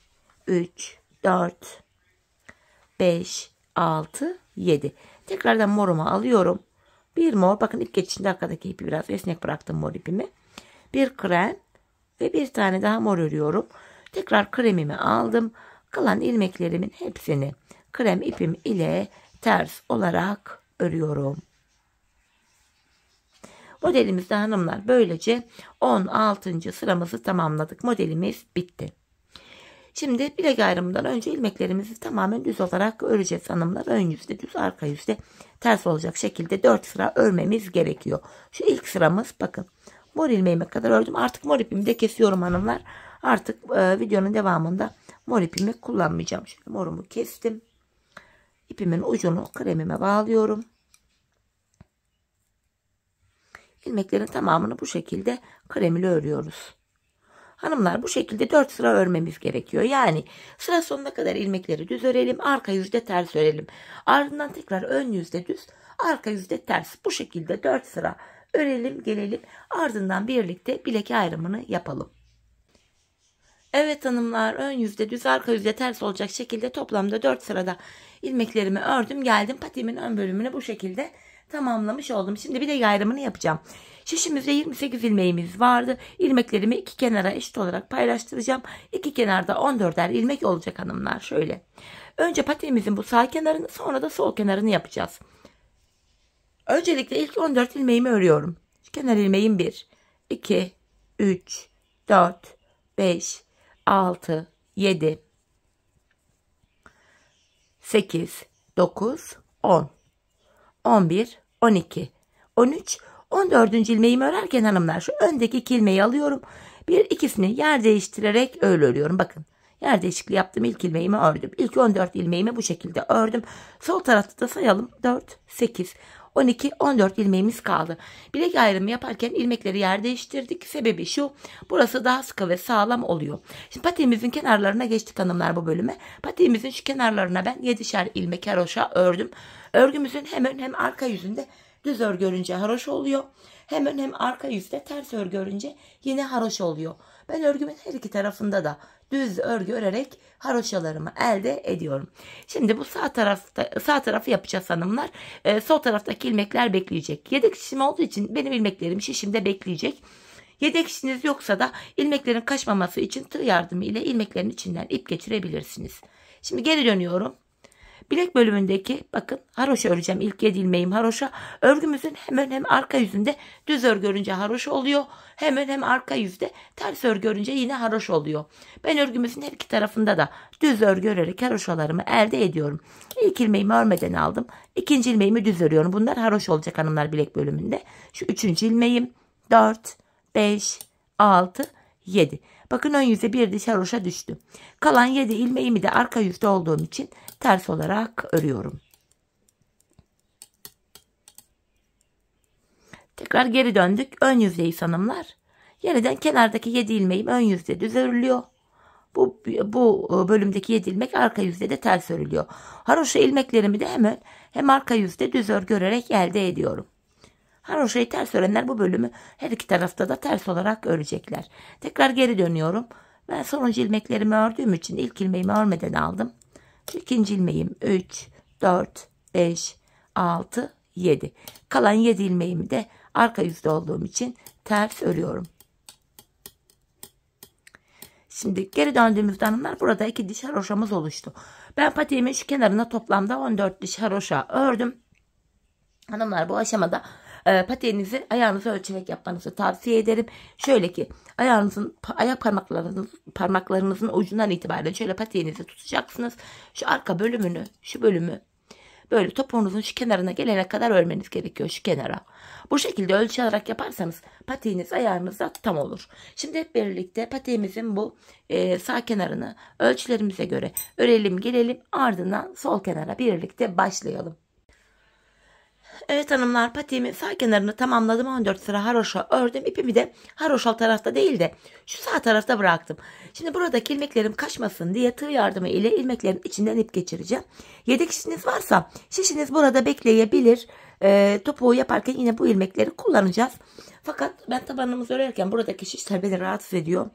3, 4, 5, 6, 7. Tekrardan morumu alıyorum. 1 mor. Bakın ip geçişinde arkadaki ipi biraz esnek bıraktım mor ipimi. 1 krem ve 1 tane daha mor örüyorum. Tekrar kremimi aldım. Kalan ilmeklerimin hepsini krem ipim ile ters olarak örüyorum. Modelimizde hanımlar böylece 16. sıramızı tamamladık. Modelimiz bitti. Şimdi bilek ayrımından önce ilmeklerimizi tamamen düz olarak öreceğiz hanımlar. Ön yüzde düz, arka yüzde ters olacak şekilde 4 sıra örmemiz gerekiyor. Şu ilk sıramız, bakın mor ilmeğime kadar ördüm. Artık mor ipimi de kesiyorum hanımlar. Artık videonun devamında mor ipimi kullanmayacağım. Şöyle morumu kestim. İpimin ucunu kremime bağlıyorum. İlmeklerin tamamını bu şekilde krem ile örüyoruz. Hanımlar, bu şekilde 4 sıra örmemiz gerekiyor. Yani sıra sonuna kadar ilmekleri düz örelim. Arka yüzde ters örelim. Ardından tekrar ön yüzde düz, arka yüzde ters. Bu şekilde 4 sıra örelim gelelim. Ardından birlikte bilek ayrımını yapalım. Evet hanımlar, ön yüzde düz, arka yüzde ters olacak şekilde toplamda 4 sırada ilmeklerimi ördüm geldim. Patiğimin ön bölümünü bu şekilde tamamlamış oldum. Şimdi bilek ayrımını yapacağım. Şişimizde 28 ilmeğimiz vardı. İlmeklerimi iki kenara eşit olarak paylaştıracağım. İki kenarda 14'er ilmek olacak hanımlar. Şöyle. Önce patiğimizin bu sağ kenarını, sonra da sol kenarını yapacağız. Öncelikle ilk 14 ilmeğimi örüyorum. Kenar ilmeğim 1, 2, 3, 4, 5, 6, 7, 8, 9, 10, 11, 12, 13, 14. ilmeğimi örerken hanımlar şu öndeki iki ilmeği alıyorum. Bir ikisini yer değiştirerek öyle örüyorum. Bakın, yer değişikliği yaptım, ilk ilmeğimi ördüm. İlk 14 ilmeğimi bu şekilde ördüm. Sol tarafta da sayalım, 4, 8, 12, 14 ilmeğimiz kaldı. Bilek ayrımı yaparken ilmekleri yer değiştirdik. Sebebi şu, burası daha sıkı ve sağlam oluyor. Şimdi patiğimizin kenarlarına geçtik hanımlar bu bölüme. Patiğimizin şu kenarlarına ben 7'şer ilmek haroşa ördüm. Örgümüzün hem ön hem arka yüzünde düz örgü örünce haroşa oluyor. Hem ön hem arka yüzde ters örgü örünce yine haroşa oluyor. Ben örgümün her iki tarafında da düz örgü örerek haroşalarımı elde ediyorum. Şimdi bu sağ tarafı yapacağız hanımlar. Sol taraftaki ilmekler bekleyecek. Yedek şişim olduğu için benim ilmeklerim şişimde bekleyecek. Yedek şişiniz yoksa da ilmeklerin kaçmaması için tığ yardımı ile ilmeklerin içinden ip geçirebilirsiniz. Şimdi geri dönüyorum. Bilek bölümündeki, bakın, haroşa öreceğim. İlk 7 ilmeğim haroşa. Örgümüzün hem ön hem arka yüzünde düz örgü örünce haroşa oluyor. Hem ön hem arka yüzde ters örgü örünce yine haroşa oluyor. Ben örgümüzün her iki tarafında da düz örgü örerek haroşalarımı elde ediyorum. İlk ilmeğimi örmeden aldım. İkinci ilmeğimi düz örüyorum. Bunlar haroşa olacak hanımlar bilek bölümünde. Şu üçüncü ilmeğim, 4, 5, 6, 7. Bakın ön yüze bir diş haroşa düştü. Kalan 7 ilmeğimi de arka yüzde olduğum için ters olarak örüyorum. Tekrar geri döndük. Ön yüzdeyiz hanımlar. Yeniden kenardaki 7 ilmeğim ön yüzde düz örülüyor. Bu bölümdeki 7 ilmek arka yüzde de ters örülüyor. Haroşa ilmeklerimi de hem ön hem arka yüzde düz örgü örerek elde ediyorum. Haroşayı ters örenler bu bölümü her iki tarafta da ters olarak örecekler. Tekrar geri dönüyorum. Ben sonuncu ilmeklerimi ördüğüm için ilk ilmeğimi örmeden aldım. İkinci ilmeğim 3, 4, 5, 6, 7. Kalan 7 ilmeğimi de arka yüzde olduğum için ters örüyorum. Şimdi geri döndüğümüzde hanımlar burada 2 diş haroşamız oluştu. Ben patiğimin şu kenarına toplamda 14 diş haroşa ördüm. Hanımlar, bu aşamada patiğinizi ayağınızı ölçerek yapmanızı tavsiye ederim. Şöyle ki ayak parmaklarınızın ucundan itibaren şöyle patiğinizi tutacaksınız. Şu arka bölümünü, şu bölümü böyle topuğunuzun şu kenarına gelene kadar örmeniz gerekiyor, şu kenara. Bu şekilde ölçü alarak yaparsanız patiğiniz ayağınızda tam olur. Şimdi hep birlikte patiğimizin bu sağ kenarını ölçülerimize göre örelim gelelim, ardından sol kenara birlikte başlayalım. Evet hanımlar, patiğimin sağ kenarını tamamladım. 14 sıra haroşa ördüm. İpimi de haroşal tarafta değil de şu sağ tarafta bıraktım. Şimdi buradaki ilmeklerim kaçmasın diye tığ yardımı ile ilmeklerin içinden ip geçireceğim. Yedek şişiniz varsa şişiniz burada bekleyebilir. Topuğu yaparken yine bu ilmekleri kullanacağız. Fakat ben tabanımızı örerken buradaki şişler beni rahatsız ediyor.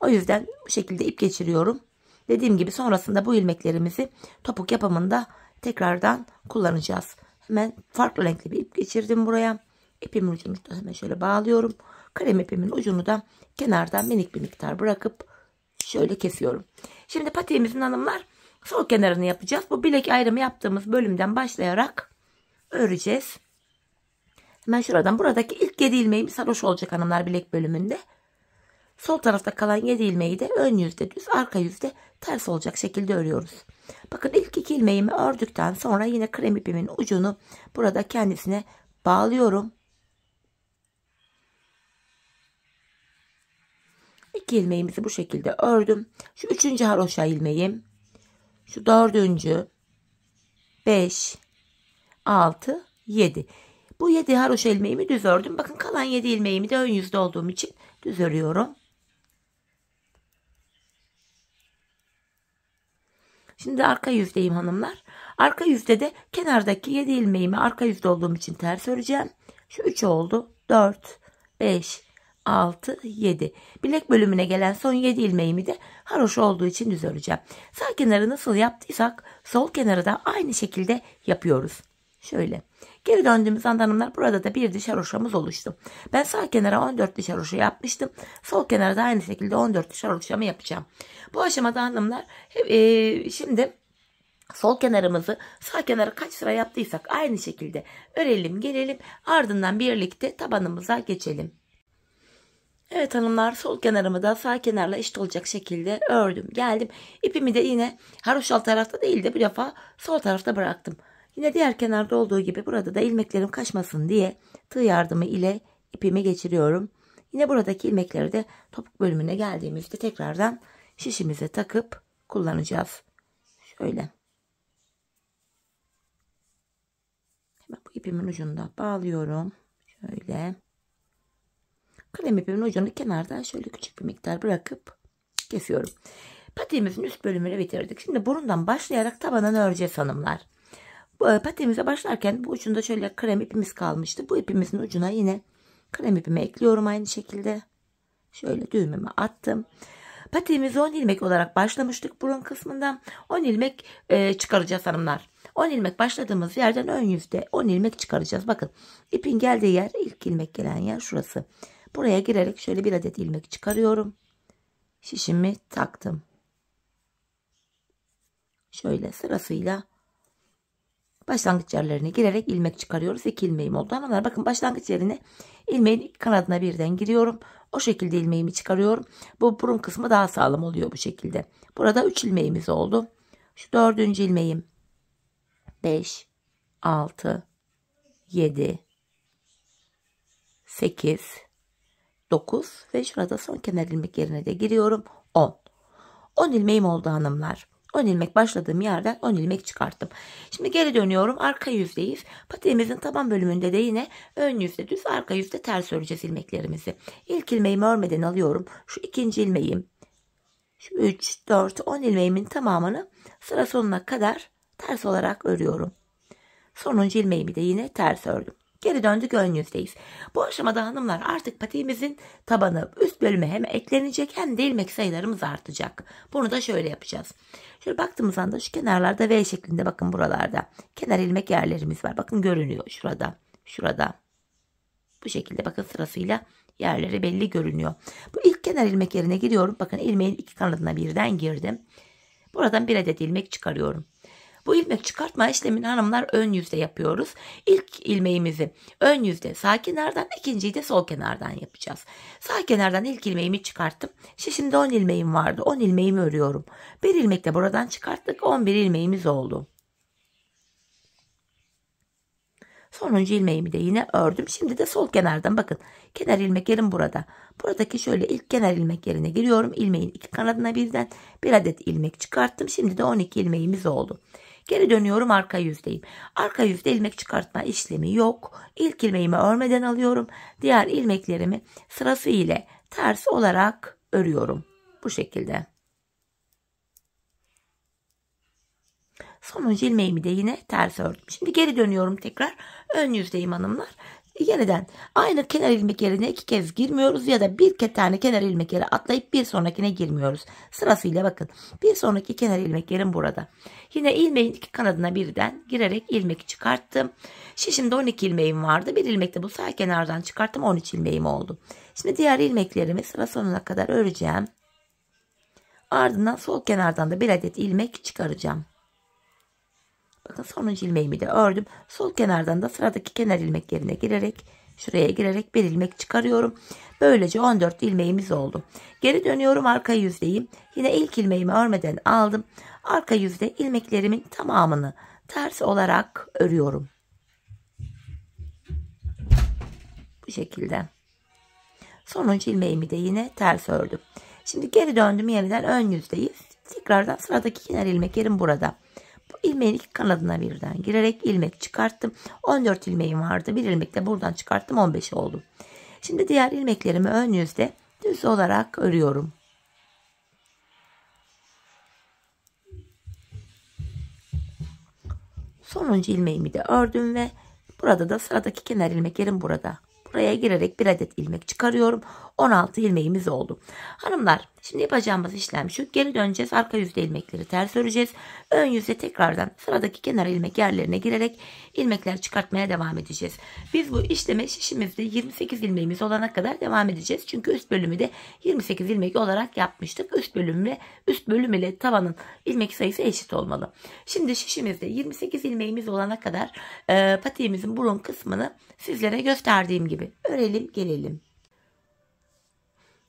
O yüzden bu şekilde ip geçiriyorum. Dediğim gibi sonrasında bu ilmeklerimizi topuk yapımında tekrardan kullanacağız. Hemen farklı renkli bir ip geçirdim buraya. İpimin ucunu da hemen şöyle bağlıyorum. Krem ipimin ucunu da kenardan minik bir miktar bırakıp şöyle kesiyorum. Şimdi patiğimizin hanımlar sol kenarını yapacağız. Bu bilek ayrımı yaptığımız bölümden başlayarak öreceğiz. Hemen şuradan, buradaki ilk 7 ilmeğimiz haroşa olacak hanımlar bilek bölümünde. Sol tarafta kalan 7 ilmeği de ön yüzde düz, arka yüzde ters olacak şekilde örüyoruz. Bakın ilk 2 ilmeğimi ördükten sonra yine krem ipimin ucunu burada kendisine bağlıyorum. 2 ilmeğimizi bu şekilde ördüm. Şu 3. haroşa ilmeğim, şu 4. 5 6 7. Bu 7 haroşa ilmeğimi düz ördüm. Bakın kalan 7 ilmeğimi de ön yüzde olduğum için düz örüyorum. Şimdi arka yüzdeyim hanımlar. Arka yüzde de kenardaki 7 ilmeğimi arka yüzde olduğum için ters öreceğim. Şu 3 oldu. 4, 5, 6, 7. Bilek bölümüne gelen son 7 ilmeğimi de haroşa olduğu için düz öreceğim. Sağ kenarı nasıl yaptıysak sol kenarı da aynı şekilde yapıyoruz. Şöyle. Geri döndüğümüz anda hanımlar burada da bir diş haroşamız oluştu. Ben sağ kenara 14 diş haroşa yapmıştım. Sol kenara da aynı şekilde 14 diş haroşamı yapacağım. Bu aşamada hanımlar şimdi sol kenarımızı sağ kenara kaç sıra yaptıysak aynı şekilde örelim gelelim. Ardından birlikte tabanımıza geçelim. Evet hanımlar, sol kenarımı da sağ kenarla eşit olacak şekilde ördüm. Geldim. İpimi de yine haroşal tarafta değil de bu defa sol tarafta bıraktım. Yine diğer kenarda olduğu gibi burada da ilmeklerim kaçmasın diye tığ yardımı ile ipimi geçiriyorum. Yine buradaki ilmekleri de topuk bölümüne geldiğimizde tekrardan şişimize takıp kullanacağız. Şöyle. Hemen bu ipimin ucunda bağlıyorum. Şöyle. Krem ipimin ucunu kenarda şöyle küçük bir miktar bırakıp kesiyorum. Patiğimizin üst bölümünü bitirdik. Şimdi burundan başlayarak tabanını öreceğiz hanımlar. Patiğimize başlarken bu ucunda şöyle krem ipimiz kalmıştı. Bu ipimizin ucuna yine krem ipimi ekliyorum aynı şekilde. Şöyle düğümümü attım. Patiğimizi 10 ilmek olarak başlamıştık burun kısmından. 10 ilmek çıkaracağız hanımlar. 10 ilmek başladığımız yerden ön yüzde 10 ilmek çıkaracağız. Bakın ipin geldiği yer, ilk ilmek gelen yer şurası. Buraya girerek şöyle bir adet ilmek çıkarıyorum. Şişimi taktım. Şöyle sırasıyla başlangıç yerlerine girerek ilmek çıkarıyoruz. 2 ilmeğim oldu. Hanımlar bakın başlangıç yerine ilmeğin kanadına birden giriyorum. O şekilde ilmeğimi çıkarıyorum. Bu burun kısmı daha sağlam oluyor bu şekilde. Burada 3 ilmeğimiz oldu. Şu 4. ilmeğim. 5, 6, 7, 8, 9 ve şurada son kenar ilmek yerine de giriyorum. 10. 10 ilmeğim oldu hanımlar. 10 ilmek başladığım yerden 10 ilmek çıkarttım. Şimdi geri dönüyorum. Arka yüzdeyiz. Patiğimizin taban bölümünde de yine ön yüzde düz, arka yüzde ters öreceğiz ilmeklerimizi. İlk ilmeğimi örmeden alıyorum. Şu 2. ilmeğim. Şu 3, 4, 10 ilmeğimin tamamını sıra sonuna kadar ters olarak örüyorum. Sonuncu ilmeğimi de yine ters ördüm. Geri döndük, ön yüzdeyiz. Bu aşamada hanımlar artık patiğimizin tabanı üst bölüme hem eklenecek hem de ilmek sayılarımız artacak. Bunu da şöyle yapacağız. Şöyle baktığımız anda şu kenarlarda V şeklinde, bakın buralarda kenar ilmek yerlerimiz var. Bakın görünüyor şurada, şurada. Bu şekilde bakın sırasıyla yerleri belli görünüyor. Bu ilk kenar ilmek yerine giriyorum. Bakın ilmeğin iki kanadına birden girdim. Buradan bir adet ilmek çıkarıyorum. Bu ilmek çıkartma işlemini hanımlar ön yüzde yapıyoruz. İlk ilmeğimizi ön yüzde sağ kenardan, ikinciyi de sol kenardan yapacağız. Sağ kenardan ilk ilmeğimi çıkarttım. Şimdi 10 ilmeğim vardı. 10 ilmeğimi örüyorum. Bir ilmek de buradan çıkarttık. 11 ilmeğimiz oldu. Sonuncu ilmeğimi de yine ördüm. Şimdi de sol kenardan bakın. Kenar ilmek yerim burada. Buradaki şöyle ilk kenar ilmek yerine giriyorum. İlmeğin iki kanadına birden bir adet ilmek çıkarttım. Şimdi de 12 ilmeğimiz oldu. Geri dönüyorum, arka yüzdeyim. Arka yüzde ilmek çıkartma işlemi yok. İlk ilmeğimi örmeden alıyorum. Diğer ilmeklerimi sırası ile ters olarak örüyorum. Bu şekilde. Sonuncu ilmeğimi de yine ters ördüm. Şimdi geri dönüyorum tekrar. Ön yüzdeyim hanımlar. Yeniden aynı kenar ilmek yerine iki kez girmiyoruz ya da bir tane kenar ilmek yere atlayıp bir sonrakine girmiyoruz. Sırasıyla bakın. Bir sonraki kenar ilmek yerim burada. Yine ilmeğin iki kanadına birden girerek ilmek çıkarttım. Şimdi 12 ilmeğim vardı. Bir ilmek de bu sağ kenardan çıkarttım. 13 ilmeğim oldu. Şimdi diğer ilmeklerimi sıra sonuna kadar öreceğim. Ardından sol kenardan da bir adet ilmek çıkaracağım. Bakın sonuncu ilmeğimi de ördüm. Sol kenardan da sıradaki kenar ilmek yerine girerek Şuraya girerek bir ilmek çıkarıyorum. Böylece 14 ilmeğimiz oldu. Geri dönüyorum, arka yüzdeyim. Yine ilk ilmeğimi örmeden aldım. Arka yüzde ilmeklerimin tamamını ters olarak örüyorum. Bu şekilde. Sonuncu ilmeğimi de yine ters ördüm. Şimdi geri döndüm, yeniden ön yüzdeyiz. Tekrardan sıradaki kenar ilmek yerim burada. Bu ilmeğin iki kanadına birden girerek ilmek çıkarttım. 14 ilmeğim vardı. Bir ilmek de buradan çıkarttım. 15 oldu. Şimdi diğer ilmeklerimi ön yüzde düz olarak örüyorum. Sonuncu ilmeğimi de ördüm ve burada da sıradaki kenar ilmek yerim burada. Buraya girerek bir adet ilmek çıkarıyorum. 16 ilmeğimiz oldu. Hanımlar, şimdi yapacağımız işlem şu. Geri döneceğiz. Arka yüzde ilmekleri ters öreceğiz. Ön yüzde tekrardan sıradaki kenar ilmek yerlerine girerek ilmekler çıkartmaya devam edeceğiz. Biz bu işleme şişimizde 28 ilmeğimiz olana kadar devam edeceğiz. Çünkü üst bölümü de 28 ilmek olarak yapmıştık. Üst bölüm ile tavanın ilmek sayısı eşit olmalı. Şimdi şişimizde 28 ilmeğimiz olana kadar patiğimizin burun kısmını sizlere gösterdiğim gibi örelim gelelim.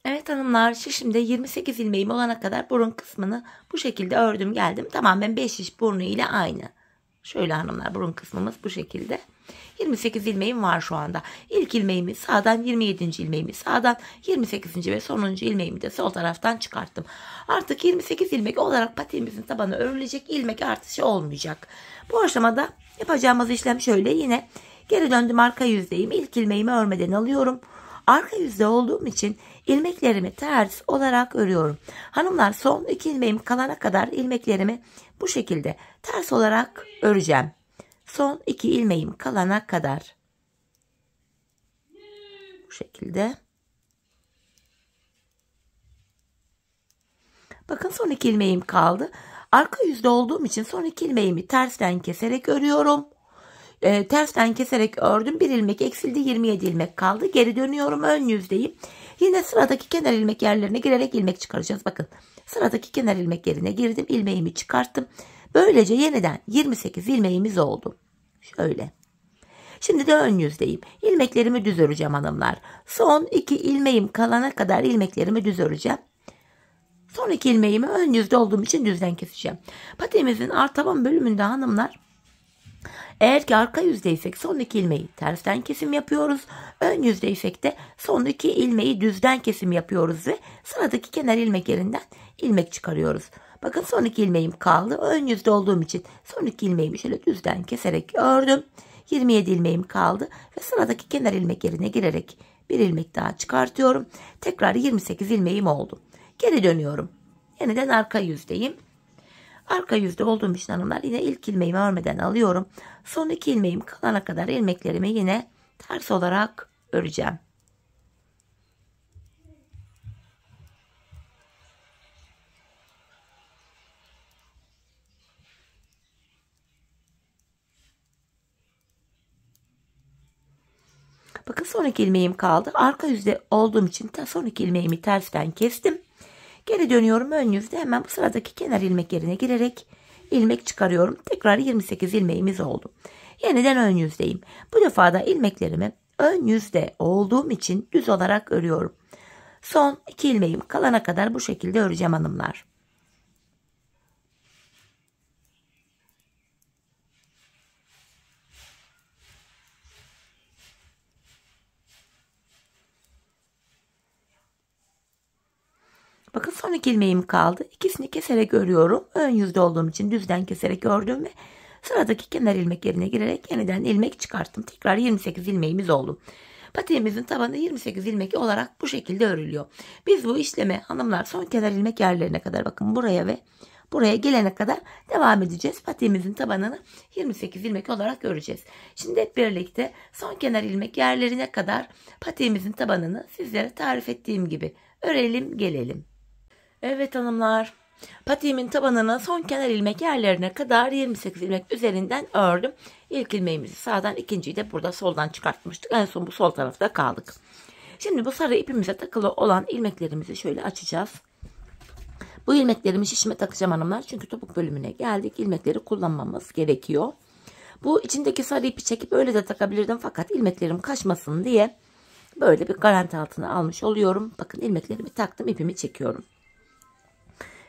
Evet hanımlar, şişimde 28 ilmeğim olana kadar burun kısmını bu şekilde ördüm geldim. Tamamen 5 şiş burnu ile aynı. Şöyle hanımlar, burun kısmımız bu şekilde. 28 ilmeğim var şu anda. İlk ilmeğimi sağdan, 27. ilmeğimi sağdan, 28. ve sonuncu ilmeğimi de sol taraftan çıkarttım. Artık 28 ilmek olarak patiğimizin tabanı örülecek, ilmek artışı olmayacak. Bu aşamada yapacağımız işlem şöyle: yine geri döndüm, arka yüzdeyim. İlk ilmeğimi örmeden alıyorum. Arka yüzde olduğum için ilmeklerimi ters olarak örüyorum. Hanımlar, son 2 ilmeğim kalana kadar ilmeklerimi bu şekilde ters olarak öreceğim. Son 2 ilmeğim kalana kadar. Bu şekilde. Bakın, son 2 ilmeğim kaldı. Arka yüzde olduğum için son 2 ilmeğimi tersten keserek örüyorum. Tersten keserek ördüm. Bir ilmek eksildi. 27 ilmek kaldı. Geri dönüyorum. Ön yüzdeyim. Yine sıradaki kenar ilmek yerlerine girerek ilmek çıkaracağız. Bakın, sıradaki kenar ilmek yerine girdim. İlmeğimi çıkarttım. Böylece yeniden 28 ilmeğimiz oldu. Şöyle. Şimdi de ön yüzdeyim. İlmeklerimi düz öreceğim hanımlar. Son 2 ilmeğim kalana kadar ilmeklerimi düz öreceğim. Son 2 ilmeğimi ön yüzde olduğum için düzden keseceğim. Patiğimizin alt taban bölümünde hanımlar, eğer ki arka yüzdeysek son 2 ilmeği tersten kesim yapıyoruz. Ön yüzdeysek de son 2 ilmeği düzden kesim yapıyoruz ve sıradaki kenar ilmek yerinden ilmek çıkarıyoruz. Bakın, son 2 ilmeğim kaldı. Ön yüzde olduğum için son 2 ilmeğimi şöyle düzden keserek ördüm. 27 ilmeğim kaldı ve sıradaki kenar ilmek yerine girerek bir ilmek daha çıkartıyorum. Tekrar 28 ilmeğim oldu. Geri dönüyorum. Yeniden arka yüzdeyim. Arka yüzde olduğum için hanımlar, yine ilk ilmeğimi örmeden alıyorum. Son 2 ilmeğim kalana kadar ilmeklerimi yine ters olarak öreceğim. Bakın, son 2 ilmeğim kaldı. Arka yüzde olduğum için son 2 ilmeğimi tersten kestim. Geri dönüyorum, ön yüzde hemen bu sıradaki kenar ilmek yerine girerek ilmek çıkarıyorum. Tekrar 28 ilmeğimiz oldu. Yeniden ön yüzdeyim. Bu defa da ilmeklerimi ön yüzde olduğum için düz olarak örüyorum. Son 2 ilmeğim kalana kadar bu şekilde öreceğim hanımlar. Bakın, son 2 ilmeğim kaldı. İkisini keserek örüyorum. Ön yüzde olduğum için düzden keserek ördüm ve sıradaki kenar ilmek yerine girerek yeniden ilmek çıkarttım. Tekrar 28 ilmeğimiz oldu. Patiğimizin tabanı 28 ilmek olarak bu şekilde örülüyor. Biz bu işleme hanımlar son kenar ilmek yerlerine kadar, bakın buraya ve buraya gelene kadar devam edeceğiz. Patiğimizin tabanını 28 ilmek olarak öreceğiz. Şimdi hep birlikte son kenar ilmek yerlerine kadar patiğimizin tabanını sizlere tarif ettiğim gibi örelim gelelim. Evet hanımlar, patiğimin tabanını son kenar ilmek yerlerine kadar 28 ilmek üzerinden ördüm. İlk ilmeğimizi sağdan, ikinciyi de burada soldan çıkartmıştık. En son bu sol tarafta kaldık. Şimdi bu sarı ipimize takılı olan ilmeklerimizi şöyle açacağız. Bu ilmeklerimi şişime takacağım hanımlar. Çünkü topuk bölümüne geldik. İlmekleri kullanmamız gerekiyor. Bu içindeki sarı ipi çekip öyle de takabilirdim fakat ilmeklerim kaçmasın diye böyle bir garanti altına almış oluyorum. Bakın ilmeklerimi taktım, ipimi çekiyorum.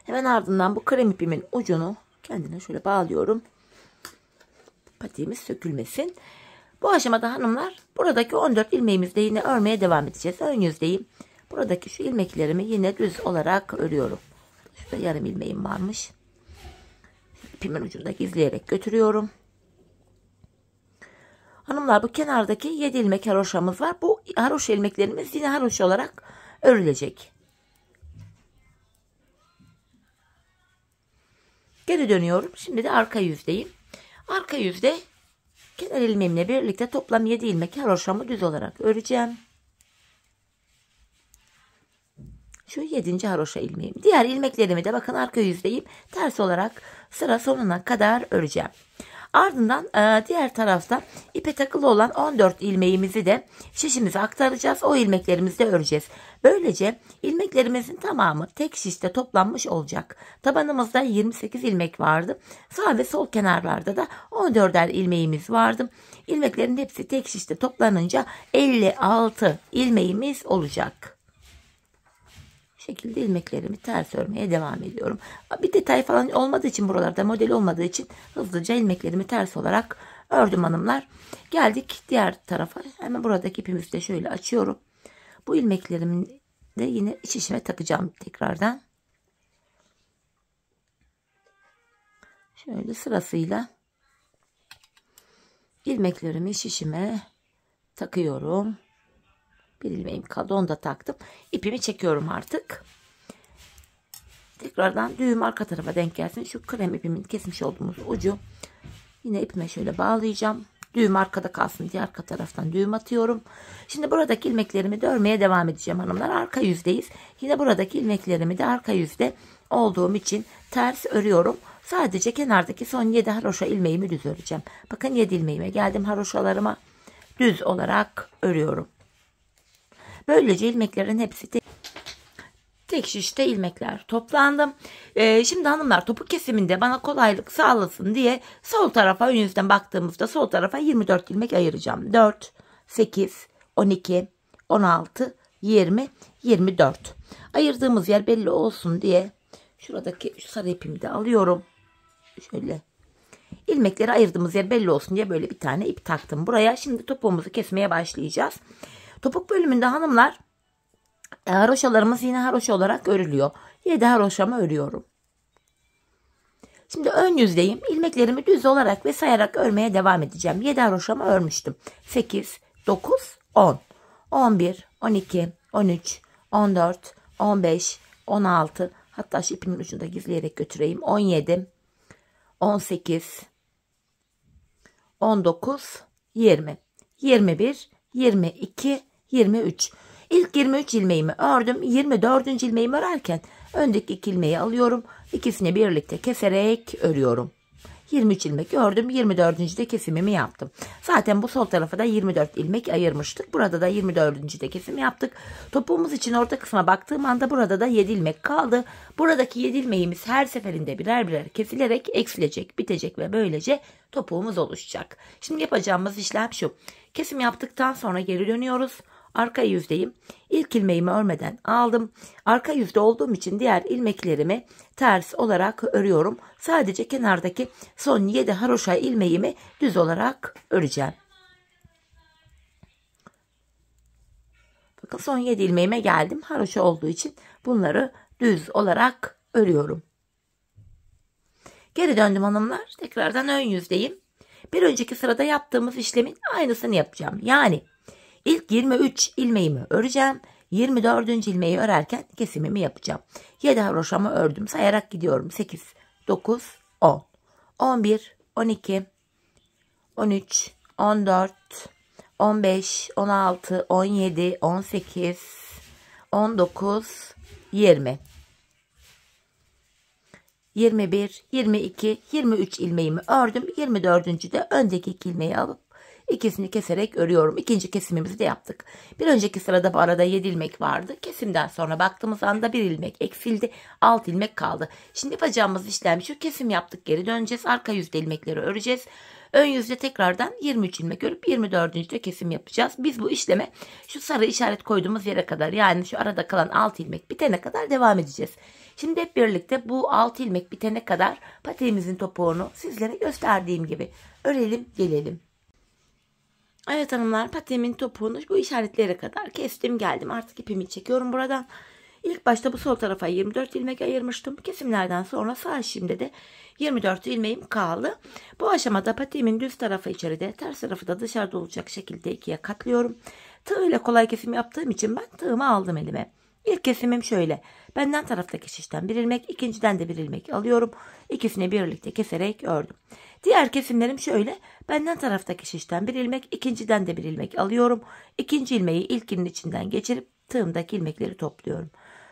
Hemen ardından bu krem ipimin ucunu kendine şöyle bağlıyorum. Patiğimiz sökülmesin. Bu aşamada hanımlar buradaki 14 ilmeğimizde yine örmeye devam edeceğiz. Ön yüzdeyim. Buradaki şu ilmeklerimi yine düz olarak örüyorum. Şurada yarım ilmeğim varmış. İpimin ucunda gizleyerek götürüyorum. Hanımlar bu kenardaki 7 ilmek haroşamız var. Bu haroşa ilmeklerimiz yine haroşa olarak örülecek. Geri dönüyorum. Şimdi de arka yüzdeyim. Arka yüzde kenar ilmeğimle birlikte toplam 7 ilmek haroşamı düz olarak öreceğim. Şu 7. haroşa ilmeğim. Diğer ilmeklerimi de bakın arka yüzdeyim. Ters olarak sıra sonuna kadar öreceğim. Ardından diğer tarafta ipe takılı olan 14 ilmeğimizi de şişimize aktaracağız. O ilmeklerimizi de öreceğiz. Böylece ilmeklerimizin tamamı tek şişte toplanmış olacak. Tabanımızda 28 ilmek vardı. Sağ ve sol kenarlarda da 14'er ilmeğimiz vardı. İlmeklerin hepsi tek şişte toplanınca 56 ilmeğimiz olacak. Şekilde ilmeklerimi ters örmeye devam ediyorum. Bir detay falan olmadığı için, buralarda model olmadığı için hızlıca ilmeklerimi ters olarak ördüm hanımlar. Geldik diğer tarafa. Hemen buradaki ipimizi de şöyle açıyorum. Bu ilmeklerimi de yine şişime takacağım tekrardan. Şöyle sırasıyla ilmeklerimi şişime takıyorum. Bir ilmeğim kaldı, onu da taktım. İpimi çekiyorum artık. Tekrardan düğüm arka tarafa denk gelsin. Şu krem ipimin kesmiş olduğumuz ucu yine ipime şöyle bağlayacağım. Düğüm arkada kalsın diye arka taraftan düğüm atıyorum. Şimdi buradaki ilmeklerimi de örmeye devam edeceğim hanımlar. Arka yüzdeyiz. Yine buradaki ilmeklerimi de arka yüzde olduğum için ters örüyorum. Sadece kenardaki son 7 haroşa ilmeğimi düz öreceğim. Bakın 7 ilmeğime geldim, haroşalarıma düz olarak örüyorum. Böylece ilmeklerin hepsi tek şişte ilmekler toplandım. Şimdi hanımlar topuk kesiminde bana kolaylık sağlasın diye sol tarafa ön yüzden baktığımızda sol tarafa 24 ilmek ayıracağım. 4, 8, 12, 16, 20, 24. Ayırdığımız yer belli olsun diye şuradaki şu sarı ipimi de alıyorum. Şöyle ilmekleri ayırdığımız yer belli olsun diye böyle bir tane ip taktım buraya. Şimdi topuğumuzu kesmeye başlayacağız. Topuk bölümünde hanımlar haroşalarımız yine haroşa olarak örülüyor. 7 haroşamı örüyorum. Şimdi ön yüzdeyim. İlmeklerimi düz olarak ve sayarak örmeye devam edeceğim. 7 haroşamı örmüştüm. 8, 9, 10, 11, 12, 13, 14, 15, 16, hatta şu ipimin ucunda gizleyerek götüreyim. 17, 18, 19, 20, 21, 22, 23. İlk 23 ilmeğimi ördüm. 24. ilmeğimi örerken öndeki 2 ilmeği alıyorum. İkisini birlikte keserek örüyorum. 23 ilmek ördüm. 24. de kesimimi yaptım. Zaten bu sol tarafa da 24 ilmek ayırmıştık. Burada da 24. de kesimi yaptık. Topuğumuz için orta kısma baktığım anda burada da 7 ilmek kaldı. Buradaki 7 ilmeğimiz her seferinde birer birer kesilerek eksilecek, bitecek ve böylece topuğumuz oluşacak. Şimdi yapacağımız işlem şu. Kesim yaptıktan sonra geri dönüyoruz. Arka yüzdeyim. İlk ilmeğimi örmeden aldım. Arka yüzde olduğum için diğer ilmeklerimi ters olarak örüyorum. Sadece kenardaki son 7 haroşa ilmeğimi düz olarak öreceğim. Bakın son 7 ilmeğime geldim. Haroşa olduğu için bunları düz olarak örüyorum. Geri döndüm hanımlar. Tekrardan ön yüzdeyim. Bir önceki sırada yaptığımız işlemin aynısını yapacağım. Yani İlk 23 ilmeğimi öreceğim. 24. ilmeği örerken kesimimi yapacağım. 7 haroşamı ördüm. Sayarak gidiyorum. 8, 9, 10, 11, 12, 13, 14, 15, 16, 17, 18, 19, 20, 21, 22, 23 ilmeğimi ördüm. 24. de öndeki 2 ilmeği alıp İkisini keserek örüyorum. İkinci kesimimizi de yaptık. Bir önceki sırada bu arada 7 ilmek vardı. Kesimden sonra baktığımız anda 1 ilmek eksildi. 6 ilmek kaldı. Şimdi yapacağımız işlem şu: kesim yaptık, geri döneceğiz. Arka yüzde ilmekleri öreceğiz. Ön yüzde tekrardan 23 ilmek örüp 24. de kesim yapacağız. Biz bu işleme şu sarı işaret koyduğumuz yere kadar, yani şu arada kalan 6 ilmek bitene kadar devam edeceğiz. Şimdi hep birlikte bu 6 ilmek bitene kadar patiğimizin topuğunu sizlere gösterdiğim gibi örelim gelelim. Evet hanımlar, patiğimin topuğunu bu işaretlere kadar kestim geldim. Artık ipimi çekiyorum buradan. İlk başta bu sol tarafa 24 ilmek ayırmıştım. Kesimlerden sonra sağ şimdi de 24 ilmeğim kaldı. Bu aşamada patiğimin düz tarafı içeride, ters tarafı da dışarıda olacak şekilde ikiye katlıyorum. Tığ ile kolay kesim yaptığım için ben tığımı aldım elime. İlk kesimim şöyle: benden taraftaki şişten bir ilmek, ikinciden de bir ilmek alıyorum. İkisini birlikte keserek ördüm. Diğer kesimlerim şöyle: benden taraftaki şişten bir ilmek, ikinciden de bir ilmek alıyorum. İkinci ilmeği ilkinin içinden geçirip tığımdaki ilmekleri topluyorum.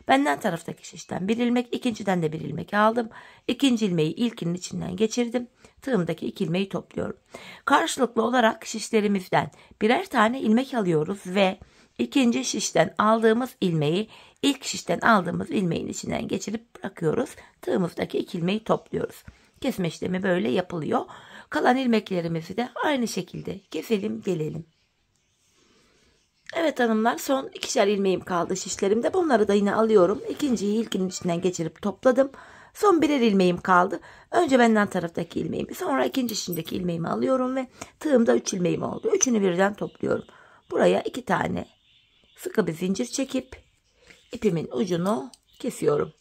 Benden taraftaki şişten bir ilmek, ikinciden de bir ilmek aldım. İkinci ilmeği ilkinin içinden geçirdim. Tığımdaki iki ilmeği topluyorum. Karşılıklı olarak şişlerimizden birer tane ilmek alıyoruz ve ikinci şişten aldığımız ilmeği ilk şişten aldığımız ilmeğin içinden geçirip bırakıyoruz. Tığımızdaki iki ilmeği topluyoruz. Kesme işlemi böyle yapılıyor. Kalan ilmeklerimizi de aynı şekilde keselim gelelim. Evet hanımlar, son ikişer ilmeğim kaldı şişlerimde. Bunları da yine alıyorum. İkinciyi ilkinin içinden geçirip topladım. Son birer ilmeğim kaldı. Önce benden taraftaki ilmeğimi, sonra ikinci şişindeki ilmeğimi alıyorum ve tığımda 3 ilmeğim oldu. Üçünü birden topluyorum. Buraya 2 tane sıkı bir zincir çekip ipimin ucunu kesiyorum.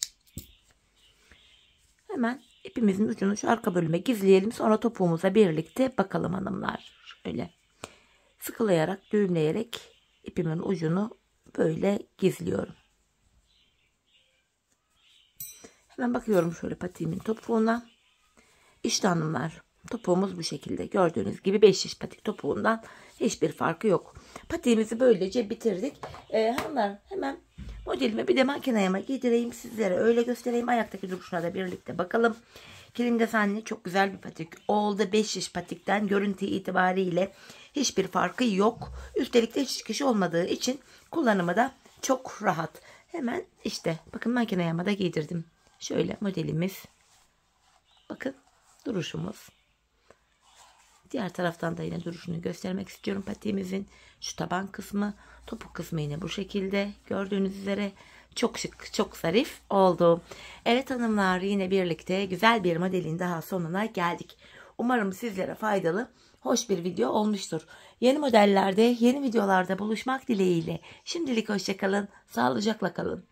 Hemen ipimizin ucunu şu arka bölüme gizleyelim. Sonra topuğumuza birlikte bakalım hanımlar. Şöyle sıkılayarak, düğümleyerek ipimin ucunu böyle gizliyorum. Hemen bakıyorum şöyle patiğimin topuğuna. İşte hanımlar, topuğumuz bu şekilde. Gördüğünüz gibi 5 şiş patik topuğundan hiçbir farkı yok. Patiğimizi böylece bitirdik. Hanımlar, hemen modelimi bir de makineye giydireyim sizlere. Öyle göstereyim. Ayaktaki duruşuna da birlikte bakalım. Kilim desenli çok güzel bir patik oldu. 5 şiş patikten görüntü itibariyle hiçbir farkı yok. Üstelik de hiç çıkış olmadığı için kullanımı da çok rahat. Hemen işte bakın, makineye da giydirdim. Şöyle modelimiz. Bakın duruşumuz. Diğer taraftan da yine duruşunu göstermek istiyorum patiğimizin. Şu taban kısmı, topuk kısmı yine bu şekilde. Gördüğünüz üzere çok şık, çok zarif oldu. Evet hanımlar, yine birlikte güzel bir modelin daha sonuna geldik. Umarım sizlere faydalı, hoş bir video olmuştur. Yeni modellerde, yeni videolarda buluşmak dileğiyle. Şimdilik hoşça kalın, sağlıcakla kalın.